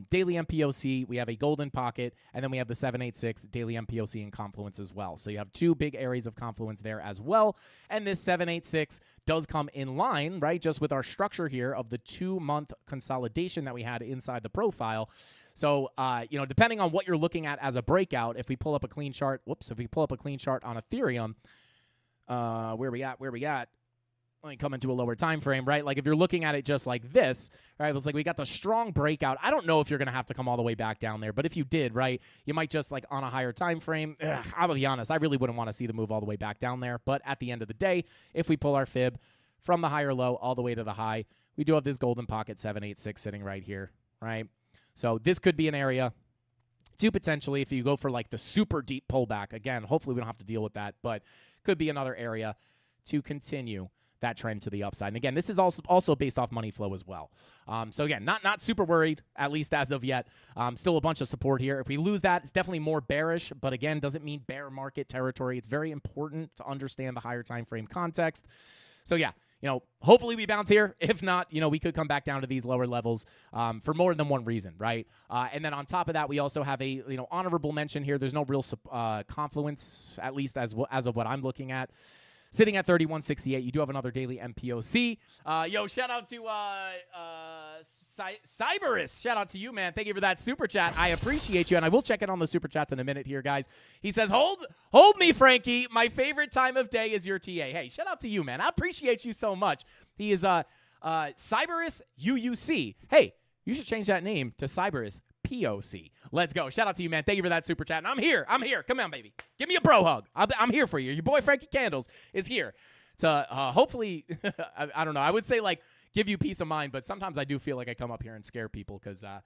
daily MPOC, we have a golden pocket, and then we have the 786 daily MPOC and confluence as well. So you have two big areas of confluence there as well. And this 786 does come in line, right, just with our structure here of the 2-month consolidation that we had inside the profile. So, depending on what you're looking at as a breakout, if we pull up a clean chart, if we pull up a clean chart on Ethereum, where we at? Let me come into a lower time frame, right? Like if you're looking at it just like this, right? It's like we got the strong breakout. I don't know if you're going to have to come all the way back down there, but if you did, right, you might just like on a higher time frame. I'll be honest, I really wouldn't want to see the move all the way back down there. But at the end of the day, if we pull our fib from the higher low all the way to the high, we do have this golden pocket 786 sitting right here, right? So this could be an area to potentially, if you go for like the super deep pullback, again, hopefully we don't have to deal with that, but could be another area to continue that trend to the upside. And again, this is also based off money flow as well. So again, not super worried, at least as of yet. Still a bunch of support here. If we lose that, it's definitely more bearish, but again, doesn't mean bear market territory. It's very important to understand the higher time frame context. So yeah, hopefully we bounce here. If not, we could come back down to these lower levels for more than one reason, right? And then on top of that, we also have a honorable mention here. There's no real confluence, at least as of what I'm looking at. Sitting at 3168, you do have another daily MPOC. Shout out to Cyberus. Shout out to you, man. Thank you for that super chat. I appreciate you, and I will check in on the super chats in a minute here, guys. He says, hold me, Frankie. My favorite time of day is your TA. Hey, shout out to you, man. I appreciate you so much. He is Cyberus UUC. Hey, you should change that name to Cyberus POC. Let's go. Shout out to you, man. Thank you for that super chat. And I'm here. Come on, baby. Give me a bro hug. I'm here for you. Your boy Frankie Candles is here to hopefully, I don't know. I would say like give you peace of mind, but sometimes I do feel like I come up here and scare people because I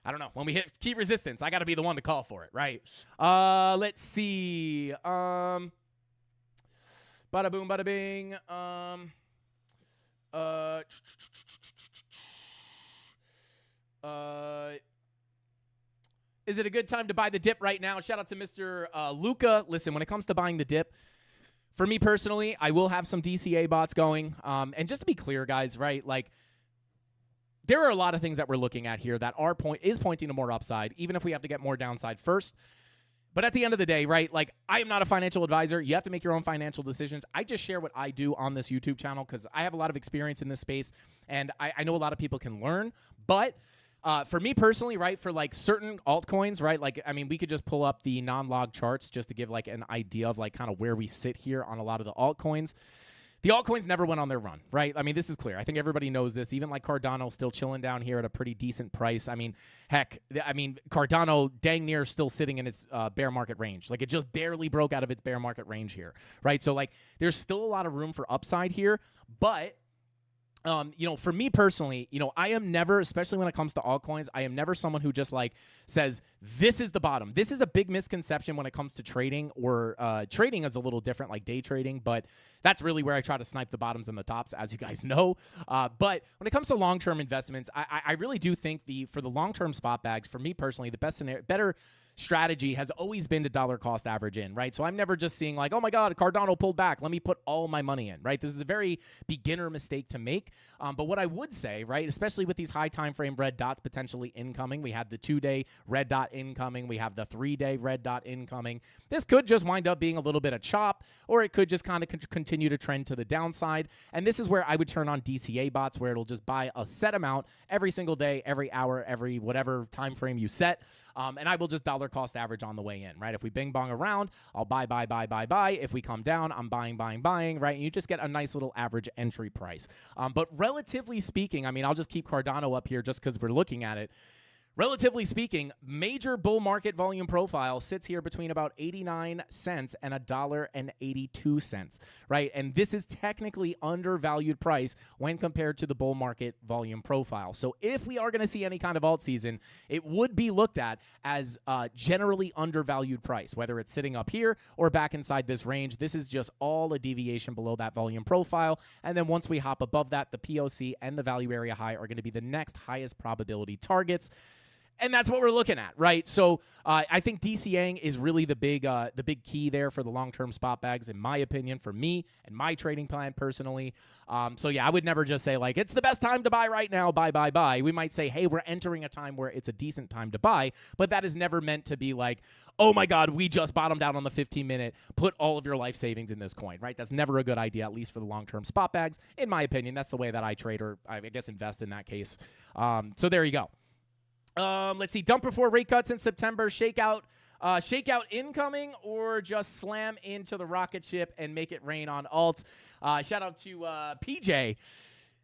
don't know. When we hit key resistance, I got to be the one to call for it, right? Let's see. Bada boom, bada bing. Is it a good time to buy the dip right now? Shout out to Mr. Luca. Listen, when it comes to buying the dip, for me personally, I will have some DCA bots going. And just to be clear, guys, right? Like, there are a lot of things that we're looking at here that is pointing to more upside, even if we have to get more downside first. But at the end of the day, right, like, I am not a financial advisor. You have to make your own financial decisions. I just share what I do on this YouTube channel because I have a lot of experience in this space, and I know a lot of people can learn. But for me personally, right, for like certain altcoins, right, like, I mean, we could just pull up the non-log charts just to give like an idea of like kind of where we sit here on a lot of the altcoins. The altcoins never went on their run, right? I mean, this is clear. I think everybody knows this. Even like Cardano still chilling down here at a pretty decent price. I mean, heck, Cardano dang near still sitting in its bear market range. Like, it just barely broke out of its bear market range here, right? So, like, there's still a lot of room for upside here. But for me personally, I am never, especially when it comes to altcoins, I am never someone who just like says, this is the bottom. This is a big misconception when it comes to trading, or trading is a little different, like day trading, but that's really where I try to snipe the bottoms and the tops, as you guys know. But when it comes to long-term investments, I really do think for the long-term spot bags, for me personally, the better strategy has always been to dollar cost average in, right? So I'm never just seeing like, oh my God, Cardano pulled back, let me put all my money in, right? This is a very beginner mistake to make. But what I would say, right, especially with these high time frame red dots potentially incoming, we had the 2-day red dot incoming, we have the 3-day red dot incoming. This could just wind up being a little bit of chop, or it could just kind of continue to trend to the downside. And this is where I would turn on DCA bots, where it'll just buy a set amount every single day, every hour, every whatever time frame you set. And I will just dollar cost average on the way in, right? If we bing bong around, I'll buy. If we come down, I'm buying, right? And you just get a nice little average entry price. But relatively speaking, I mean, I'll just keep Cardano up here just because we're looking at it. Relatively speaking, major bull market volume profile sits here between about 89 cents and $1.82, right? And this is technically undervalued price when compared to the bull market volume profile. So if we are going to see any kind of alt season, it would be looked at as generally undervalued price, whether it's sitting up here or back inside this range. This is just all a deviation below that volume profile. And then once we hop above that, the POC and the value area high are going to be the next highest probability targets. And that's what we're looking at, right? So I think DCAing is really the big key there for the long-term spot bags, in my opinion, for me and my trading plan personally. So yeah, I would never just say like, it's the best time to buy right now, buy. We might say, hey, we're entering a time where it's a decent time to buy, but that is never meant to be like, oh my God, we just bottomed out on the 15-minute, put all of your life savings in this coin, right? That's never a good idea, at least for the long-term spot bags. In my opinion, that's the way that I trade, or I guess invest in that case. So there you go. Let's see. Dump before rate cuts in September. Shakeout incoming, or just slam into the rocket ship and make it rain on alts. Shout out to PJ.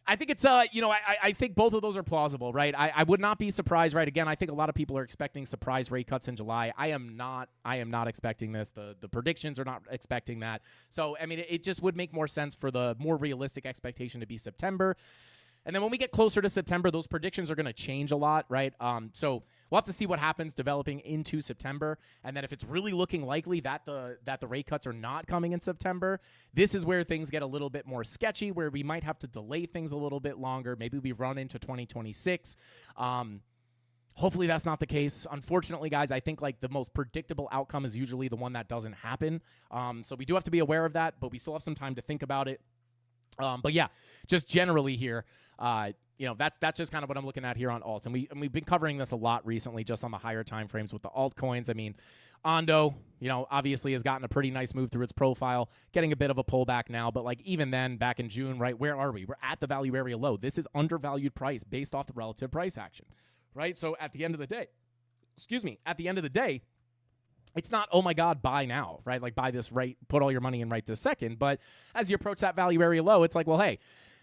I think it's I think both of those are plausible, right? I would not be surprised, right? Again, I think a lot of people are expecting surprise rate cuts in July. I am not expecting this. The predictions are not expecting that. So I mean, it just would make more sense for the more realistic expectation to be September. And then when we get closer to September, those predictions are going to change a lot, right? So we'll have to see what happens developing into September. And then if it's really looking likely that the rate cuts are not coming in September, this is where things get a little bit more sketchy, where we might have to delay things a little bit longer. Maybe we run into 2026. Hopefully that's not the case. Unfortunately, guys, I think like the most predictable outcome is usually the one that doesn't happen. So we do have to be aware of that, but we still have some time to think about it. But yeah, just generally here, that's just kind of what I'm looking at here on alts. And we've been covering this a lot recently, just on the higher time frames with the altcoins. I mean, Ondo, obviously has gotten a pretty nice move through its profile, getting a bit of a pullback now. But like even then, back in June, right, where are we? We're at the value area low. This is undervalued price based off the relative price action, right? So at the end of the day, it's not, oh my God, buy now, right? Like buy this right, put all your money in right this second. But as you approach that value area low, it's like, well, hey,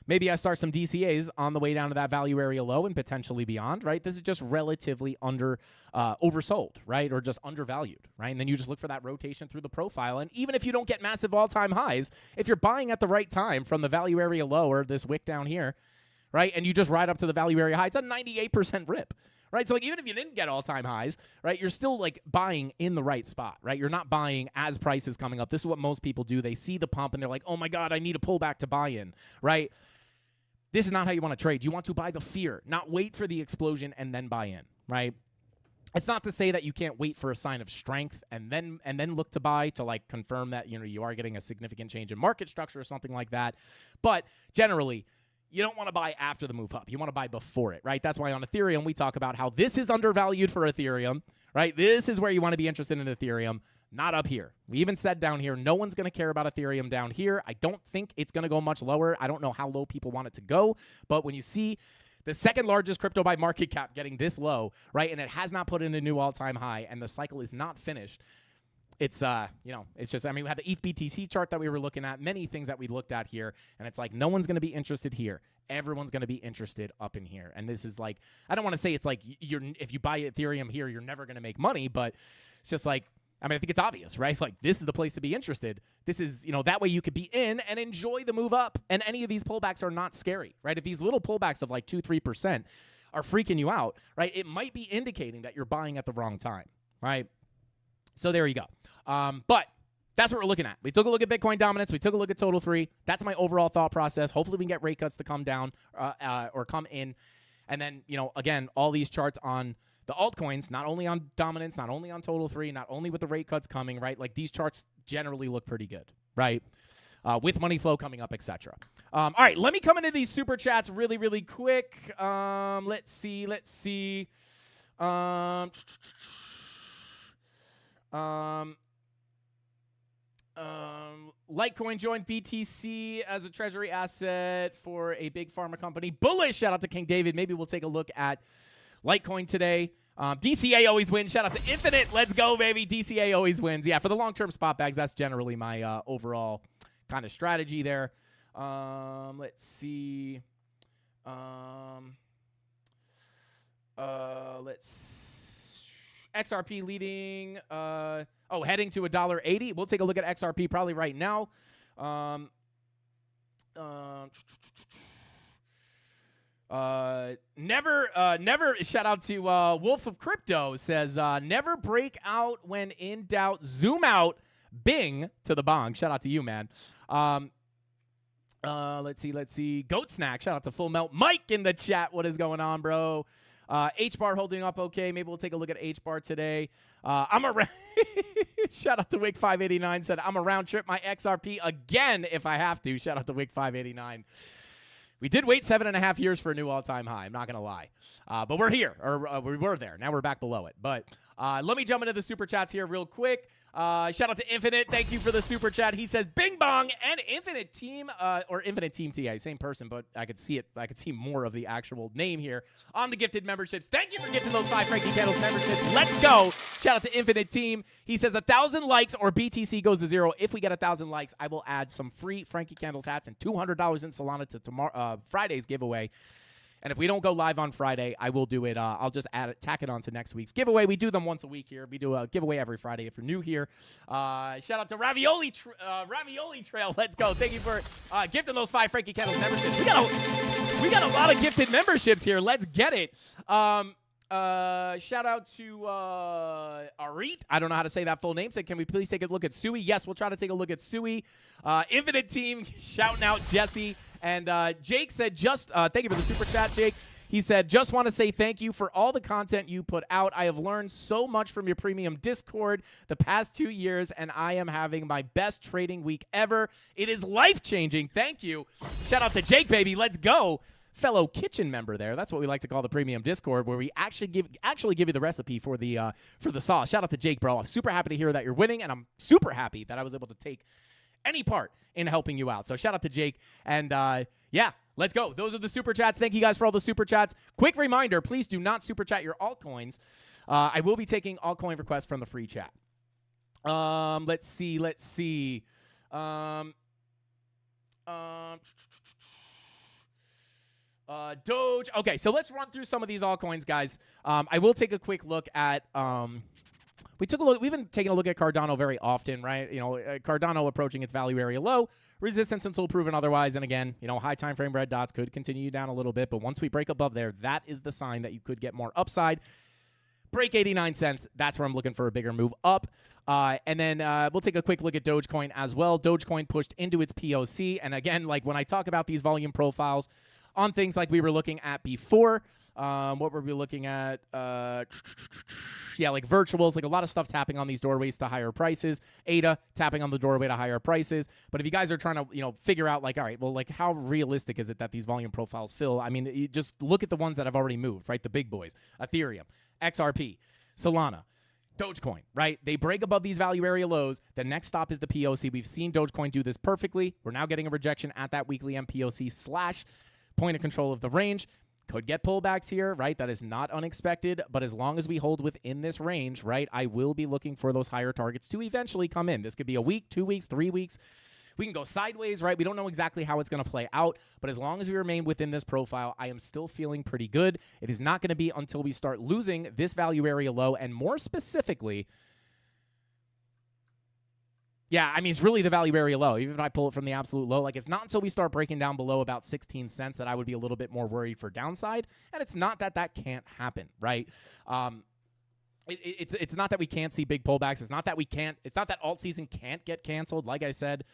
maybe I start some DCAs on the way down to that value area low and potentially beyond, right? This is just relatively oversold, right? Or just undervalued, right? And then you just look for that rotation through the profile. And even if you don't get massive all-time highs, if you're buying at the right time from the value area low or this wick down here, right? And you just ride up to the value area high. It's a 98% rip, right? So like even if you didn't get all-time highs, right, you're still like buying in the right spot, right? You're not buying as prices coming up. This is what most people do. They see the pump and they're like, oh my God, I need a pullback to buy in, right? This is not how you want to trade. You want to buy the fear, not wait for the explosion and then buy in, right? It's not to say that you can't wait for a sign of strength and then look to buy to like confirm that, you know, you are getting a significant change in market structure or something like that. But generally, you don't want to buy after the move up. You want to buy before it, right? That's why on Ethereum, we talk about how this is undervalued for Ethereum, right? This is where you want to be interested in Ethereum, not up here. We even said down here, no one's going to care about Ethereum down here. I don't think it's going to go much lower. I don't know how low people want it to go. But when you see the second largest crypto by market cap getting this low, right, and it has not put in a new all-time high, and the cycle is not finished, it's, you know, it's just, I mean, we had the ETH BTC chart that we were looking at, many things that we looked at here, and it's like no one's going to be interested here. Everyone's going to be interested up in here. And this is like, I don't want to say it's like if you buy Ethereum here, you're never going to make money, but it's just like, I mean, I think it's obvious, right? Like, this is the place to be interested. This is, you know, that way you could be in and enjoy the move up. And any of these pullbacks are not scary, right? If these little pullbacks of like 2-3% are freaking you out, right, it might be indicating that you're buying at the wrong time, right? So there you go. But that's what we're looking at. We took a look at Bitcoin dominance. We took a look at Total 3. That's my overall thought process. Hopefully we can get rate cuts to come down or come in. And then, you know, again, all these charts on the altcoins, not only on dominance, not only on Total 3, not only with the rate cuts coming, right? Like these charts generally look pretty good, right? With money flow coming up, etc. All right, let me come into these super chats really, really quick. Let's see. Litecoin joined BTC as a treasury asset for a big pharma company. Bullish. Shout out to King David. Maybe we'll take a look at Litecoin today. DCA always wins. Shout out to Infinite. Let's go, baby. DCA always wins. Yeah, for the long-term spot bags, that's generally my overall kind of strategy there. Let's see. XRP leading. Heading to $1.80. We'll take a look at XRP probably right now. Never, shout out to Wolf of Crypto says, never break out when in doubt, zoom out, bing to the bong. Shout out to you, man. Let's see. Goat Snack, shout out to Full Melt. Mike in the chat, what is going on, bro? H-bar holding up okay. Maybe we'll take a look at H-bar today. I'm around. Shout out to Wick589 said, I'm a round trip my XRP again if I have to. Shout out to Wick589. We did wait 7.5 years for a new all-time high. I'm not going to lie. But we're here, or we were there. Now we're back below it. But let me jump into the super chats here real quick. Shout out to Infinite. Thank you for the super chat. He says, bing bong and Infinite Team, or Infinite Team TA. Same person, but I could see it. I could see more of the actual name here on the gifted memberships. Thank you for gifting those 5 Frankie Candles memberships. Let's go. Shout out to Infinite Team. He says 1,000 likes or BTC goes to 0. If we get 1,000 likes, I will add some free Frankie Candles hats and $200 in Solana to tomorrow Friday's giveaway. And if we don't go live on Friday, I will do it. I'll just tack it on to next week's giveaway. We do them once a week here. We do a giveaway every Friday if you're new here. Shout out to Ravioli Trail. Let's go. Thank you for gifting those 5 Frankie Candles memberships. We got a lot of gifted memberships here. Let's get it. Shout out to Arit. I don't know how to say that full name. Said, can we please take a look at Sui? Yes, we'll try to take a look at Sui. Infinite Team shouting out Jesse. And Jake said, thank you for the super chat, Jake. He said, just want to say thank you for all the content you put out. I have learned so much from your premium Discord the past 2 years, and I am having my best trading week ever. It is life-changing. Thank you. Shout out to Jake, baby. Let's go. Fellow kitchen member there. That's what we like to call the premium Discord, where we actually give you the recipe for the sauce. Shout out to Jake, bro. I'm super happy to hear that you're winning, and I'm super happy that I was able to take any part in helping you out. So shout out to Jake. And yeah, let's go. Those are the super chats. Thank you guys for all the super chats. Quick reminder, please do not super chat your altcoins. I will be taking altcoin requests from the free chat. Let's see. Doge. Okay, so let's run through some of these altcoins, guys. I will take a quick look at we've been taking a look at Cardano very often, right? You know, Cardano approaching its value area low, resistance until proven otherwise. And again, high time frame red dots could continue down a little bit, but once we break above there, that is the sign that you could get more upside. Break 89 cents. That's where I'm looking for a bigger move up. And then we'll take a quick look at Dogecoin as well. Dogecoin pushed into its POC. And again, like when I talk about these volume profiles on things like we were looking at before, what were we looking at? Yeah, like virtuals, like a lot of stuff tapping on these doorways to higher prices. ADA tapping on the doorway to higher prices. But if you guys are trying to, figure out like, all right, well, like how realistic is it that these volume profiles fill? I mean, you just look at the ones that have already moved, right? The big boys, Ethereum, XRP, Solana, Dogecoin, right? They break above these value area lows. The next stop is the POC. We've seen Dogecoin do this perfectly. We're now getting a rejection at that weekly MPOC / point of control of the range. Could get pullbacks here, right? That is not unexpected, but as long as we hold within this range, right, I will be looking for those higher targets to eventually come in. This could be a week, 2 weeks, 3 weeks. We can go sideways, right? We don't know exactly how it's going to play out, but as long as we remain within this profile, I am still feeling pretty good. It is not going to be until we start losing this value area low, and more specifically, yeah, I mean, it's really the value area low. Even if I pull it from the absolute low, like it's not until we start breaking down below about 16 cents that I would be a little bit more worried for downside. And it's not that that can't happen, right? It's not that we can't see big pullbacks. It's not that alt season can't get canceled. Like I said,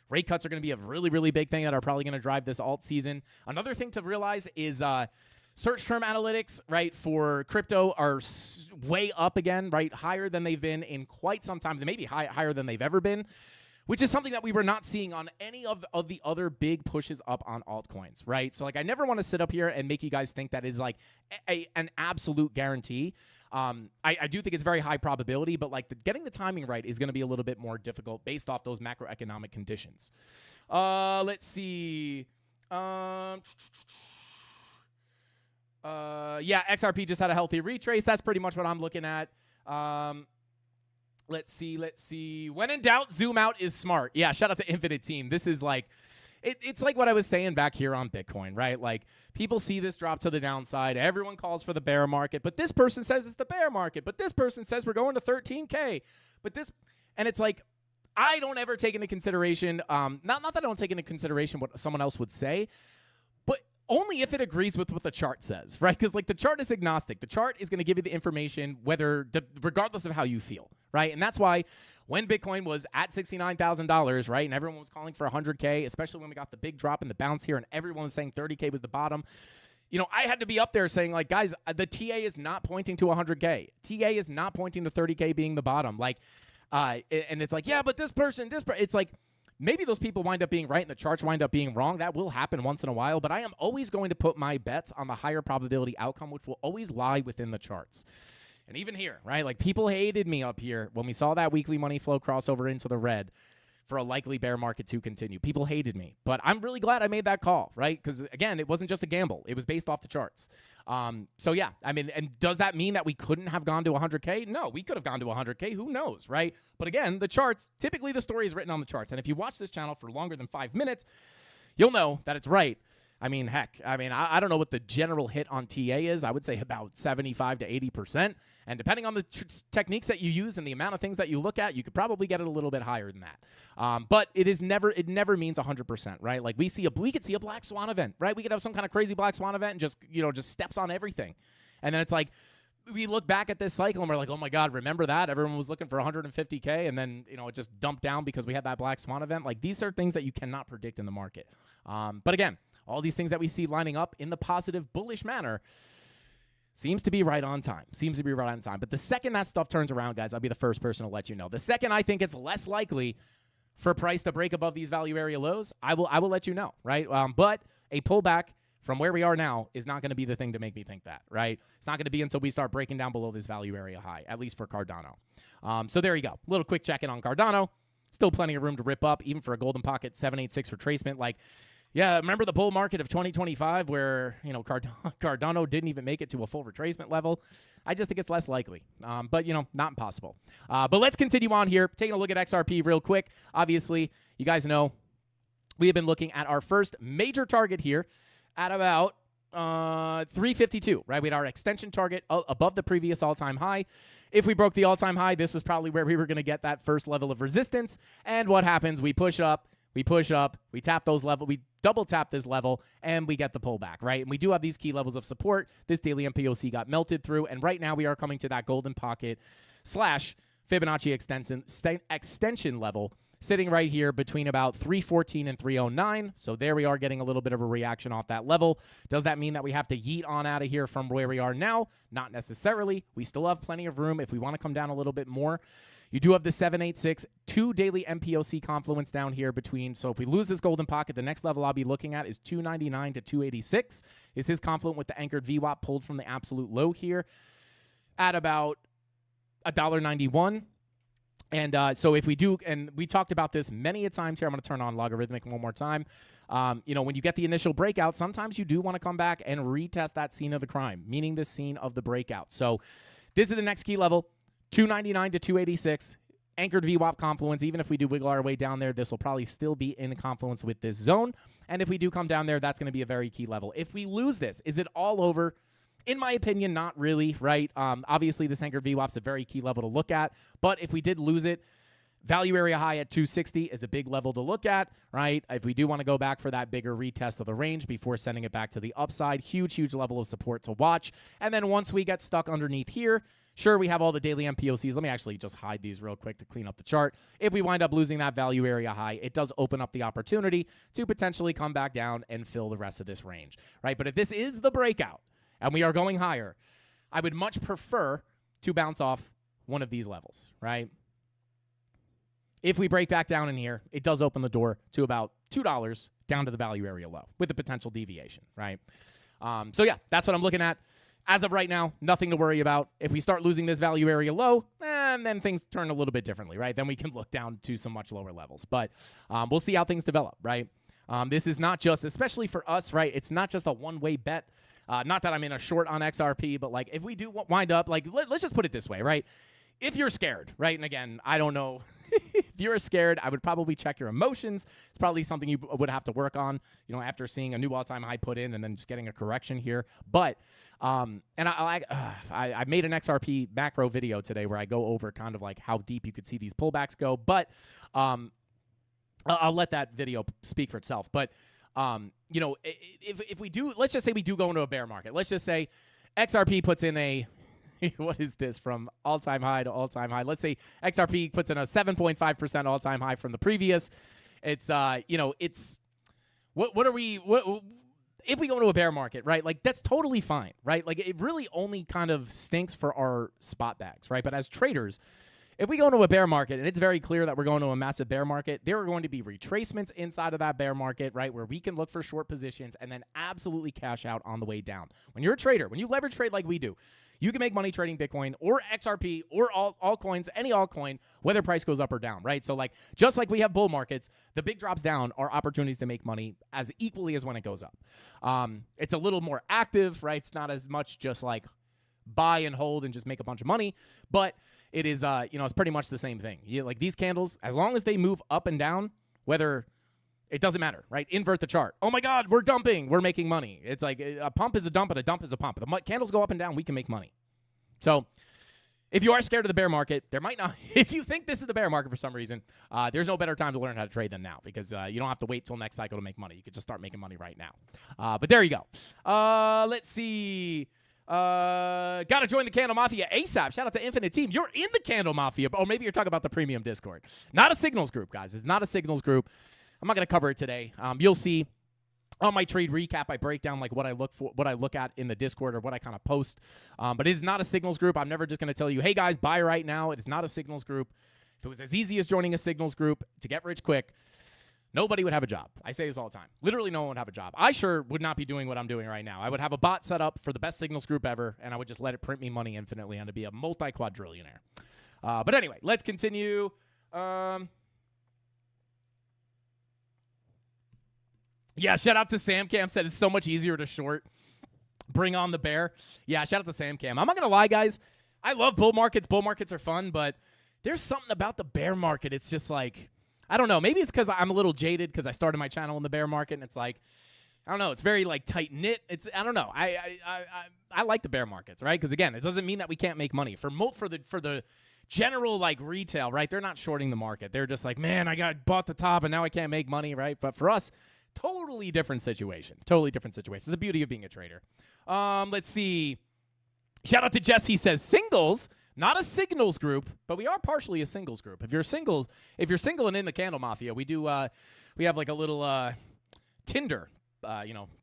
rate cuts are going to be a really, really big thing that are probably going to drive this alt season. Another thing to realize is search term analytics, right, for crypto are way up again, right, higher than they've been in quite some time. They may be higher than they've ever been, which is something that we were not seeing on any of the other big pushes up on altcoins, right? So, like, I never want to sit up here and make you guys think that is, like, an absolute guarantee. I do think it's very high probability, but, like, getting the timing right is going to be a little bit more difficult based off those macroeconomic conditions. Let's see. Yeah, XRP just had a healthy retrace. That's pretty much what I'm looking at. Let's see. When in doubt, zoom out is smart. Yeah, shout out to Infinite Team. This is like, it's like what I was saying back here on Bitcoin, right? Like, people see this drop to the downside. Everyone calls for the bear market, but this person says it's the bear market. But this person says we're going to 13K. And it's like, I don't ever take into consideration, not that I don't take into consideration what someone else would say, but only if it agrees with what the chart says, right? Because, like, the chart is agnostic. The chart is going to give you the information regardless of how you feel, right? And that's why when Bitcoin was at $69,000, right, and everyone was calling for 100K, especially when we got the big drop in the bounce here and everyone was saying 30K was the bottom, I had to be up there saying, like, guys, the TA is not pointing to 100K. TA is not pointing to 30K being the bottom. Like, and it's like, yeah, but this person, it's like, maybe those people wind up being right and the charts wind up being wrong. That will happen once in a while, but I am always going to put my bets on the higher probability outcome, which will always lie within the charts. And even here, right, like, people hated me up here when we saw that weekly money flow crossover into the red for a likely bear market to continue. People hated me, but I'm really glad I made that call, right? Because, again, it wasn't just a gamble. It was based off the charts. So, yeah, I mean, and does that mean that we couldn't have gone to 100K? No, we could have gone to 100K. Who knows, right? But, again, the charts, typically the story is written on the charts. And if you watch this channel for longer than 5 minutes, you'll know that it's right. I mean, heck, I don't know what the general hit on TA is. I would say about 75 to 80%. And depending on the techniques that you use and the amount of things that you look at, you could probably get it a little bit higher than that. But it never means 100%, right? Like, we could see a black swan event, right? We could have some kind of crazy black swan event and just steps on everything. And then it's like, we look back at this cycle and we're like, oh my God, remember that? Everyone was looking for 150K and then, it just dumped down because we had that black swan event. Like, these are things that you cannot predict in the market. But again, all these things that we see lining up in the positive, bullish manner seems to be right on time. But the second that stuff turns around, guys, I'll be the first person to let you know. The second I think it's less likely for price to break above these value area lows, I will let you know, right? But a pullback from where we are now is not going to be the thing to make me think that, right? It's not going to be until we start breaking down below this value area high, at least for Cardano. So there you go. Little quick check-in on Cardano. Still plenty of room to rip up, even for a golden pocket 786 retracement. Like, yeah, remember the bull market of 2025 where, Cardano didn't even make it to a full retracement level? I just think it's less likely, but, not impossible. But let's continue on here. Taking a look at XRP real quick. Obviously, you guys know we have been looking at our first major target here at about 352, right? We had our extension target above the previous all-time high. If we broke the all-time high, this was probably where we were going to get that first level of resistance. And what happens? We push up. we push up, we tap those levels, we double tap this level, and we get the pullback, right? And we do have these key levels of support. This daily MPOC got melted through, and right now we are coming to that golden pocket / Fibonacci extension level, sitting right here between about 314 and 309. So there we are, getting a little bit of a reaction off that level. Does that mean that we have to yeet on out of here from where we are now? Not necessarily. We still have plenty of room if we want to come down a little bit more. You do have the 786, 2 daily MPOC confluence down here between. So if we lose this golden pocket, the next level I'll be looking at is 299 to 286. Is his confluent with the anchored VWAP pulled from the absolute low here at about $1.91. And so if we do, and we talked about this many a times here, I'm going to turn on logarithmic one more time. You know, when you get the initial breakout, sometimes you do want to come back and retest that scene of the crime, meaning the scene of the breakout. So this is the next key level. 299 to 286, anchored VWAP confluence. Even if we do wiggle our way down there, this will probably still be in the confluence with this zone. And if we do come down there, that's going to be a very key level. If we lose this, is it all over? In my opinion, not really, right? Obviously, this anchored VWAP is a very key level to look at. But if we did lose it, value area high at 260 is a big level to look at, right? If we do want to go back for that bigger retest of the range before sending it back to the upside, huge level of support to watch. And then once we get stuck underneath here, sure, we have all the daily MPOCs. Let me actually just hide these real quick to clean up the chart. If we wind up losing that value area high, it does open up the opportunity to potentially come back down and fill the rest of this range, right? But if this is the breakout and we are going higher, I would much prefer to bounce off one of these levels, right? If we break back down in here, it does open the door to about $2 down to the value area low with a potential deviation, right? So yeah, that's what I'm looking at. As of right now, nothing to worry about. If we start losing this value area low, and then things turn a little bit differently, right? Then we can look down to some much lower levels. But we'll see how things develop, right? This is not just, especially for us, right? It's not just a one-way bet. Not that I'm in a short on XRP, but like if we do wind up, like let's just put it this way, right? If you're scared, right? And again, I don't know. If you're scared, I would probably check your emotions. It's probably something you would have to work on, you know, after seeing a new all-time high put in and then just getting a correction here. But, and I made an XRP macro video today where I go over kind of like how deep you could see these pullbacks go. But I'll let that video speak for itself. But, you know, if we do, let's just say we do go into a bear market. Let's just say XRP puts in a, what is this, from all-time high to all-time high? Let's say XRP puts in a 7.5% all-time high from the previous. It's, you know, it's, what if we go into a bear market, right? Like, that's totally fine, right? Like, it really only kind of stinks for our spot bags, right? But as traders, if we go into a bear market, and it's very clear that we're going to a massive bear market, there are going to be retracements inside of that bear market, right, where we can look for short positions and then absolutely cash out on the way down. When you're a trader, when you leverage trade like we do, you can make money trading Bitcoin or XRP or altcoins, any altcoin, whether price goes up or down, right? So, like, just like we have bull markets, the big drops down are opportunities to make money as equally as when it goes up. It's a little more active, right? It's not as much just like buy and hold and just make a bunch of money, but it is, you know, it's pretty much the same thing. Like these candles, as long as they move up and down, whether it doesn't matter, right? Invert the chart. Oh my God, we're dumping. We're making money. It's like a pump is a dump and a dump is a pump. The candles go up and down, we can make money. So if you are scared of the bear market, there might not, if you think this is the bear market for some reason, there's no better time to learn how to trade than now because you don't have to wait till next cycle to make money. You could just start making money right now. But there you go. Let's see. Gotta join the CandleMafia ASAP. Shout out to Infinite Team. You're in the CandleMafia. Or maybe you're talking about the premium Discord. Not a signals group, guys. It's not a signals group. I'm not going to cover it today. You'll see on my trade recap, I break down like what I look at in the Discord or what I kind of post. But it is not a signals group. I'm never just going to tell you, hey guys, buy right now. It is not a signals group. If it was as easy as joining a signals group to get rich quick, nobody would have a job. I say this all the time. Literally no one would have a job. I sure would not be doing what I'm doing right now. I would have a bot set up for the best signals group ever, and I would just let it print me money infinitely and to be a multi-quadrillionaire. But anyway, let's continue. Yeah, shout out to Sam Cam. Said it's so much easier to short. Bring on the bear. Yeah, shout out to Sam Cam. I'm not going to lie, guys. I love bull markets. Bull markets are fun, but there's something about the bear market. It's just like, I don't know. Maybe it's because I'm a little jaded because I started my channel in the bear market, and it's like, I don't know. It's very like tight knit. I don't know. I like the bear markets, right? Because again, it doesn't mean that we can't make money. For the general like retail, right? They're not shorting the market. They're just like, man, I bought the top and now I can't make money, right? But for us, totally different situation. Totally different situation. It's the beauty of being a trader. Let's see. Shout out to Jess. He says singles, not a signals group, but we are partially a singles group. If you're single and in the Candle Mafia, we do we have like a little Tinder,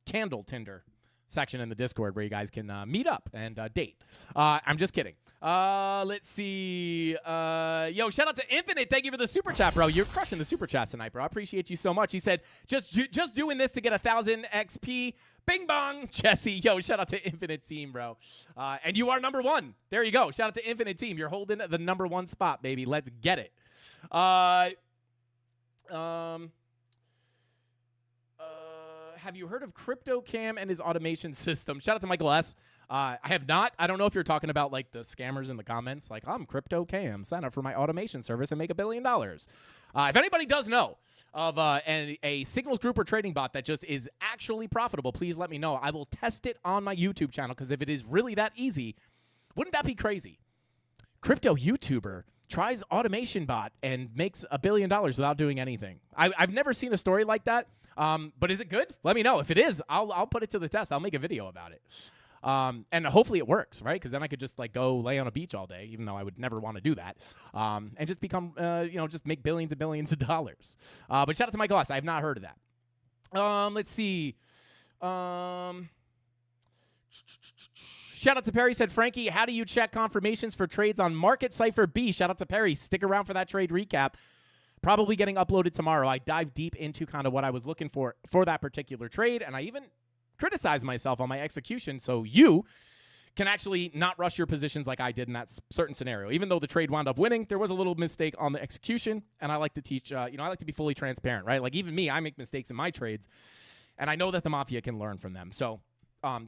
candle Tinder section in the Discord where you guys can meet up and date. I'm just kidding. Let's see. Yo, shout out to Infinite. Thank you for the super chat, bro. You're crushing the super chats tonight, bro. I appreciate you so much. He said, just doing this to get 1,000 XP. Bing bong, Jesse. Yo, shout out to Infinite Team, bro. And you are number one. There you go. Shout out to Infinite Team. You're holding the number one spot, baby. Let's get it. Have you heard of CryptoCam and his automation system? Shout out to Michael S. I have not. I don't know if you're talking about like the scammers in the comments. Like, I'm CryptoCam. Sign up for my automation service and make $1 billion. If anybody does know of a signals group or trading bot that just is actually profitable, please let me know. I will test it on my YouTube channel because if it is really that easy, wouldn't that be crazy? Crypto YouTuber tries automation bot and makes $1 billion without doing anything. I've never seen a story like that. But is it good? Let me know. If it is, I'll put it to the test. I'll make a video about it. And hopefully it works, right? Because then I could just like go lay on a beach all day, even though I would never want to do that. And just become, just make billions and billions of dollars. But shout out to Michael S. I have not heard of that. Let's see. Shout out to Perry. Said, Frankie, how do you check confirmations for trades on Market Cypher B? Shout out to Perry. Stick around for that trade recap. Probably getting uploaded tomorrow. I dive deep into kind of what I was looking for that particular trade, and I even criticize myself on my execution so you can actually not rush your positions like I did in that certain scenario. Even though the trade wound up winning, there was a little mistake on the execution, and I like to teach, I like to be fully transparent, right? Like even me, I make mistakes in my trades, and I know that the Mafia can learn from them. So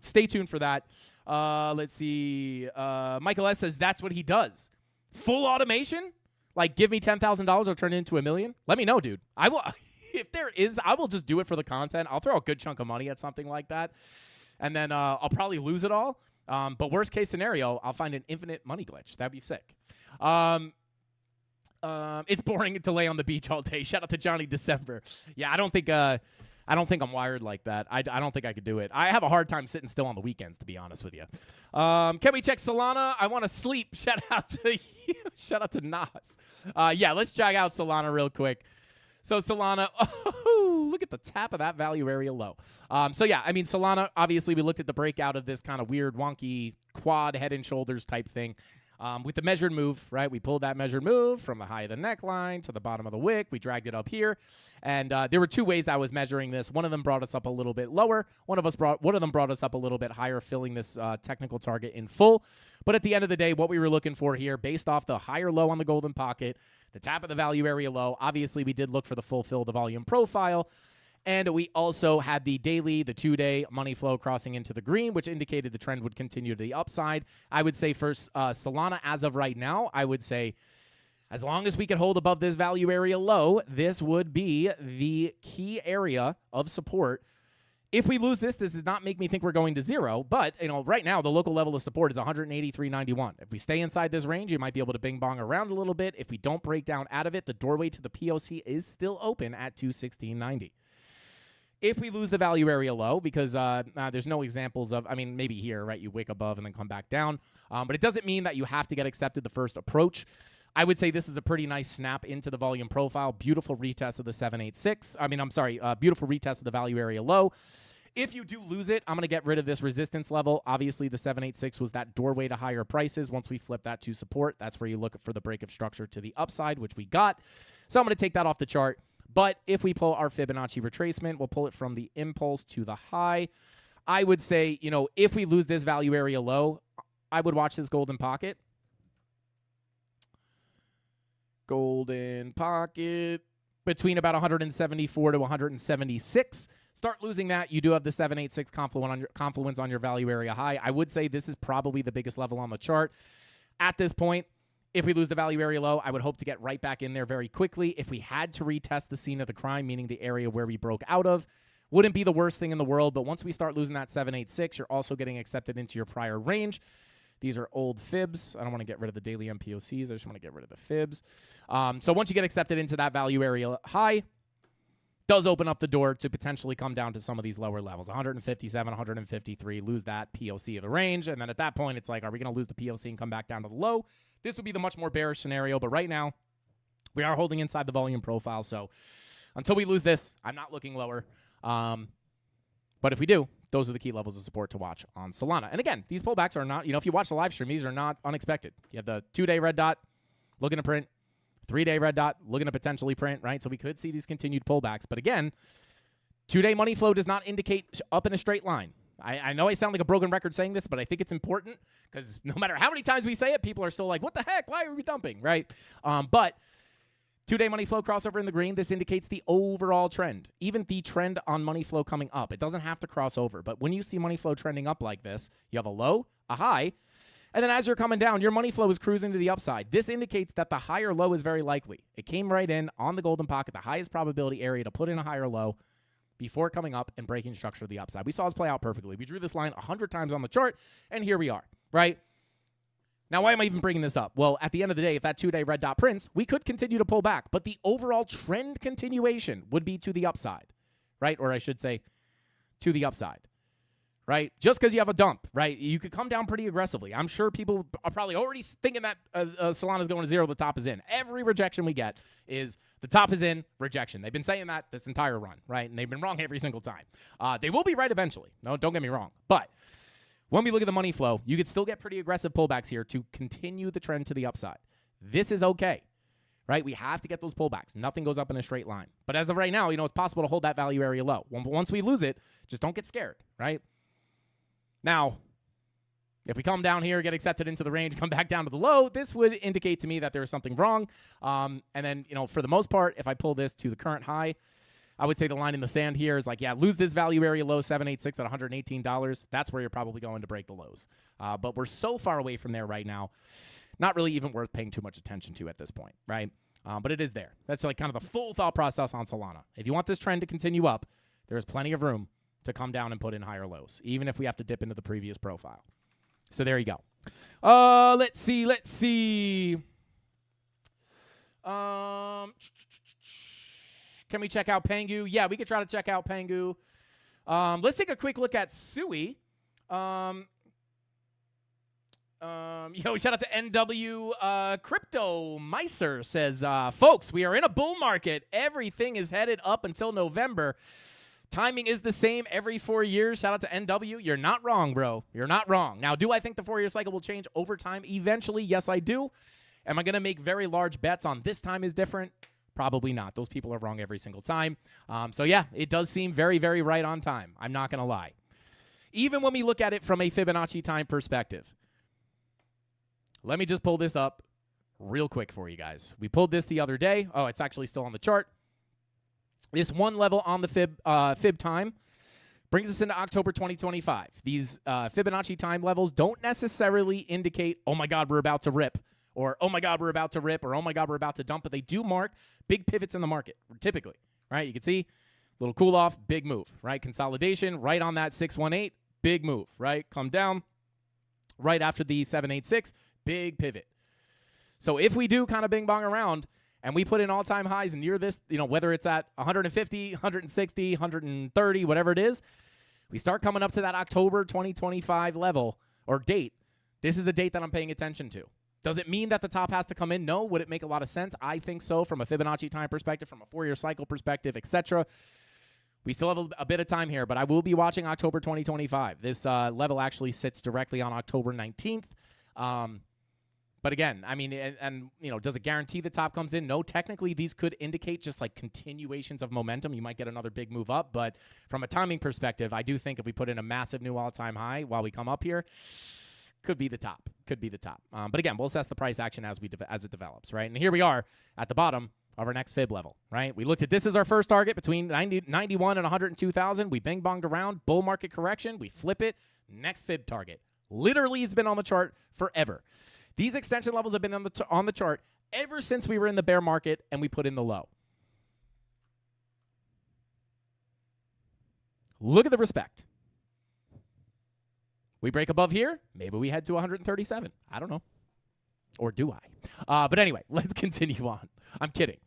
stay tuned for that. Let's see. Michael S. says that's what he does. Full automation? Like, give me $10,000, I'll turn it into $1 million. Let me know, dude. I will. If there is, I will just do it for the content. I'll throw a good chunk of money at something like that, and then I'll probably lose it all. But worst case scenario, I'll find an infinite money glitch. That'd be sick. It's boring to lay on the beach all day. Shout out to Johnny December. Yeah, I don't think I'm wired like that. I don't think I could do it. I have a hard time sitting still on the weekends, to be honest with you. Can we check Solana? I want to sleep. Shout out to you. Shout out to Nas. Yeah, let's check out Solana real quick. So Solana, oh, look at the tap of that value area low. So yeah, I mean, Solana, obviously we looked at the breakout of this kind of weird, wonky quad head and shoulders type thing. With the measured move, right? We pulled that measured move from the high of the neckline to the bottom of the wick. We dragged it up here. And there were two ways I was measuring this. One of them brought us up a little bit lower. One of them brought us up a little bit higher, filling this technical target in full. But at the end of the day, what we were looking for here, based off the higher low on the golden pocket, the tap of the value area low, obviously we did look for the full fill of the volume profile. And we also had the daily, the 2-day money flow crossing into the green, which indicated the trend would continue to the upside. I would say for Solana, as of right now, I would say as long as we could hold above this value area low, this would be the key area of support. If we lose this does not make me think we're going to zero. But right now, the local level of support is 183.91. If we stay inside this range, you might be able to bing bong around a little bit. If we don't break down out of it, the doorway to the POC is still open at 216.90. If we lose the value area low, because there's no examples of, I mean, maybe here, right? You wick above and then come back down. But it doesn't mean that you have to get accepted the first approach. I would say this is a pretty nice snap into the volume profile. Beautiful retest of the 786. Beautiful retest of the value area low. If you do lose it, I'm going to get rid of this resistance level. Obviously, the 786 was that doorway to higher prices. Once we flip that to support, that's where you look for the break of structure to the upside, which we got. So I'm going to take that off the chart. But if we pull our Fibonacci retracement, we'll pull it from the impulse to the high. I would say, if we lose this value area low, I would watch this golden pocket. Golden pocket between about 174 to 176. Start losing that, you do have the 786 confluence on your value area high. I would say this is probably the biggest level on the chart. At this point, if we lose the value area low, I would hope to get right back in there very quickly. If we had to retest the scene of the crime, meaning the area where we broke out of, wouldn't be the worst thing in the world. But once we start losing that 786, you're also getting accepted into your prior range. These are old fibs. I don't want to get rid of the daily MPOCs. I just want to get rid of the fibs. So once you get accepted into that value area high, does open up the door to potentially come down to some of these lower levels, 157, 153, lose that POC of the range. And then at that point, it's like, are we going to lose the POC and come back down to the low? This would be the much more bearish scenario. But right now, we are holding inside the volume profile. So until we lose this, I'm not looking lower. But if we do, those are the key levels of support to watch on Solana. And again, these pullbacks are not, if you watch the live stream, these are not unexpected. You have the 2-day red dot looking to print, 3-day red dot looking to potentially print, right? So we could see these continued pullbacks. But again, 2-day money flow does not indicate up in a straight line. I know I sound like a broken record saying this, but I think it's important because no matter how many times we say it, people are still like, what the heck? Why are we dumping, right? But 2-day money flow crossover in the green, this indicates the overall trend, even the trend on money flow coming up. It doesn't have to cross over, but when you see money flow trending up like this, you have a low, a high, and then as you're coming down, your money flow is cruising to the upside. This indicates that the higher low is very likely. It came right in on the golden pocket, the highest probability area to put in a higher low before coming up and breaking structure to the upside. We saw this play out perfectly. We drew this line 100 times on the chart, and here we are, right? Now, why am I even bringing this up? Well, at the end of the day, if that 2-day red dot prints, we could continue to pull back, but the overall trend continuation would be to the upside, right? Or I should say to the upside, right? Just because you have a dump, right? You could come down pretty aggressively. I'm sure people are probably already thinking that Solana is going to zero, the top is in. Every rejection we get is the top is in, rejection. They've been saying that this entire run, right? And they've been wrong every single time. They will be right eventually. No, don't get me wrong. But when we look at the money flow, you could still get pretty aggressive pullbacks here to continue the trend to the upside. This is okay, right? We have to get those pullbacks. Nothing goes up in a straight line. But as of right now, it's possible to hold that value area low. Once we lose it, just don't get scared, right? Now, if we come down here, get accepted into the range, come back down to the low, this would indicate to me that there is something wrong. And then, for the most part, if I pull this to the current high, I would say the line in the sand here is like, yeah, lose this value area low, 786 at $118. That's where you're probably going to break the lows. But we're so far away from there right now, not really even worth paying too much attention to at this point, right? But it is there. That's like kind of the full thought process on Solana. If you want this trend to continue up, there is plenty of room to come down and put in higher lows, even if we have to dip into the previous profile. So there you go. Let's see. Can we check out Pengu? Yeah, we could try to check out Pengu. Let's take a quick look at Sui. Shout out to NW Crypto Meiser says, folks, we are in a bull market. Everything is headed up until November. Timing is the same every 4 years. Shout out to NW. You're not wrong, bro. You're not wrong. Now, do I think the 4-year cycle will change over time eventually? Yes, I do. Am I going to make very large bets on this time is different? Probably not. Those people are wrong every single time. So, yeah, it does seem very, very right on time. I'm not going to lie. Even when we look at it from a Fibonacci time perspective. Let me just pull this up real quick for you guys. We pulled this the other day. Oh, it's actually still on the chart. This one level on the fib time brings us into October 2025. These Fibonacci time levels don't necessarily indicate, oh, my God, we're about to rip. Or, oh, my God, we're about to rip. Or, oh, my God, we're about to dump. But they do mark big pivots in the market, typically. Right? You can see little cool off, big move. Right? Consolidation right on that 618, big move. Right? Come down right after the 786, big pivot. So if we do kind of bing bong around and we put in all-time highs near this, whether it's at 150, 160, 130, whatever it is, we start coming up to that October 2025 level or date. This is a date that I'm paying attention to. Does it mean that the top has to come in? No. Would it make a lot of sense? I think so from a Fibonacci time perspective, from a 4-year cycle perspective, etc. We still have a bit of time here, but I will be watching October 2025. This level actually sits directly on October 19th. But again, I mean, and does it guarantee the top comes in? No, technically these could indicate just like continuations of momentum. You might get another big move up, but from a timing perspective, I do think if we put in a massive new all-time high while we come up here, could be the top. Could be the top. But again, we'll assess the price action as it develops, right? And here we are at the bottom of our next fib level, right? We looked at this as our first target between 91 and 102,000. We bing bonged around, bull market correction. We flip it, next fib target. Literally, it's been on the chart forever. These extension levels have been on the chart ever since we were in the bear market and we put in the low. Look at the respect. We break above here. Maybe we head to 137. I don't know. Or do I? But anyway, let's continue on. I'm kidding.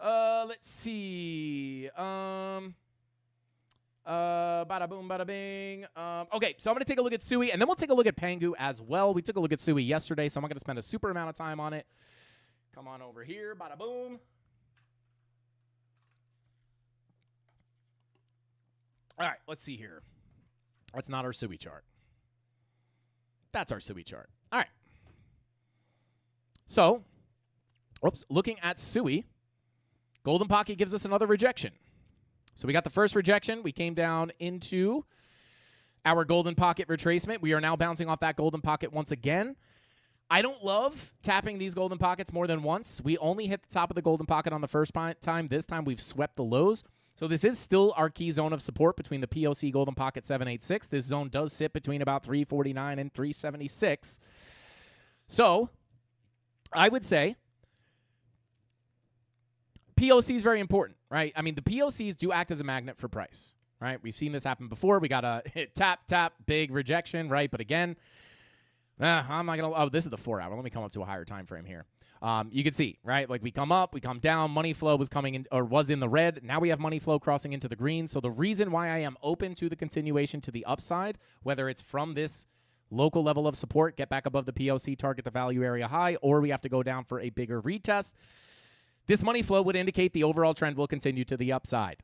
Let's see. Bada boom, bada bing. Okay, so I'm going to take a look at Sui, and then we'll take a look at Pangu as well. We took a look at Sui yesterday, so I'm not going to spend a super amount of time on it. Come on over here. Bada boom. All right, let's see here. That's not our Sui chart. That's our Sui chart. All right. So, looking at Sui, Golden Pocket gives us another rejection. So we got the first rejection. We came down into our Golden Pocket retracement. We are now bouncing off that Golden Pocket once again. I don't love tapping these Golden Pockets more than once. We only hit the top of the Golden Pocket on the first time. This time we've swept the lows. So this is still our key zone of support between the POC Golden Pocket 786. This zone does sit between about 349 and 376. So I would say POC is very important, right? I mean, the POCs do act as a magnet for price, right? We've seen this happen before. We got a tap, big rejection, right? But again, I'm not going to, this is the 4 hour. Let me come up to a higher time frame here. You can see, right? Like we come up, we come down, money flow was coming in or was in the red. Now we have money flow crossing into the green. So the reason why I am open to the continuation to the upside, whether it's from this local level of support, get back above the POC, target the value area high, or we have to go down for a bigger retest, this money flow would indicate the overall trend will continue to the upside.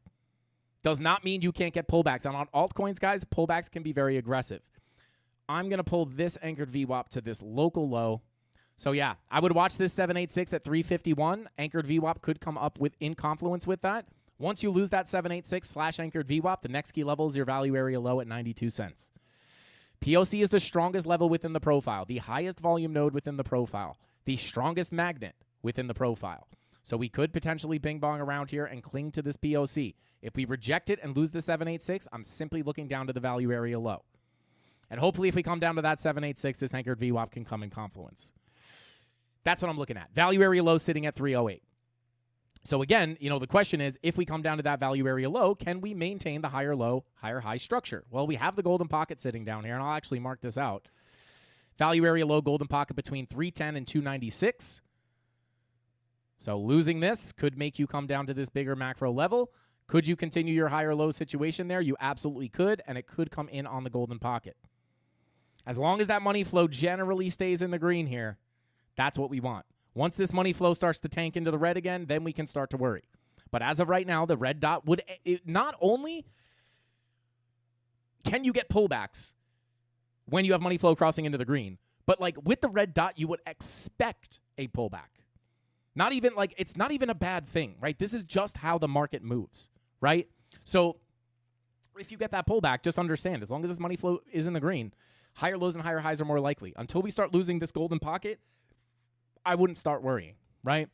Does not mean you can't get pullbacks. And on altcoins, guys, pullbacks can be very aggressive. I'm going to pull this anchored VWAP to this local low. So, yeah, I would watch this 786 at 351. Anchored VWAP could come up in confluence with that. Once you lose that 786/anchored VWAP, the next key level is your value area low at 92 cents. POC is the strongest level within the profile, the highest volume node within the profile, the strongest magnet within the profile. So we could potentially bing bong around here and cling to this POC. If we reject it and lose the 786, I'm simply looking down to the value area low. And hopefully if we come down to that 786, this anchored VWAP can come in confluence. That's what I'm looking at. Value area low sitting at 308. So again, the question is, if we come down to that value area low, can we maintain the higher low, higher high structure? Well, we have the Golden Pocket sitting down here, and I'll actually mark this out. Value area low, Golden Pocket between 310 and 296. So losing this could make you come down to this bigger macro level. Could you continue your higher low situation there? You absolutely could, and it could come in on the Golden Pocket. As long as that money flow generally stays in the green here, that's what we want. Once this money flow starts to tank into the red again, then we can start to worry. But as of right now, the red dot would not only can you get pullbacks when you have money flow crossing into the green, but like with the red dot, you would expect a pullback. Not even like it's not even a bad thing, right? This is just how the market moves, right? So if you get that pullback, just understand, as long as this money flow is in the green, higher lows and higher highs are more likely. Until we start losing this Golden Pocket, I wouldn't start worrying, right?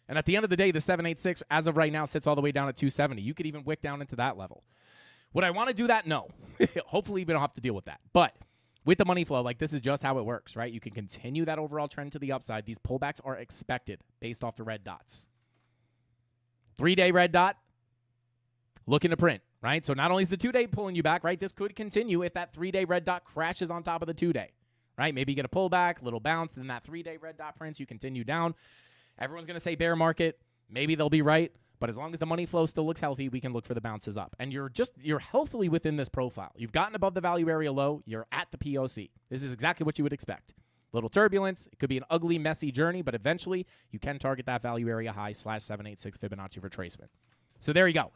And at the end of the day, the 786, as of right now, sits all the way down at 270. You could even wick down into that level. Would I want to do that? No. Hopefully, we don't have to deal with that. But with the money flow, like this is just how it works, right? You can continue that overall trend to the upside. These pullbacks are expected based off the red dots. 3-day red dot, looking to print, right? So not only is the 2-day pulling you back, right? This could continue if that 3-day red dot crashes on top of the 2-day. Right? Maybe you get a pullback, little bounce, then that 3-day red dot prints, you continue down. Everyone's going to say bear market. Maybe they'll be right. But as long as the money flow still looks healthy, we can look for the bounces up. And you're healthily within this profile. You've gotten above the value area low. You're at the POC. This is exactly what you would expect. Little turbulence. It could be an ugly, messy journey, but eventually you can target that value area high /786 Fibonacci retracement. So there you go.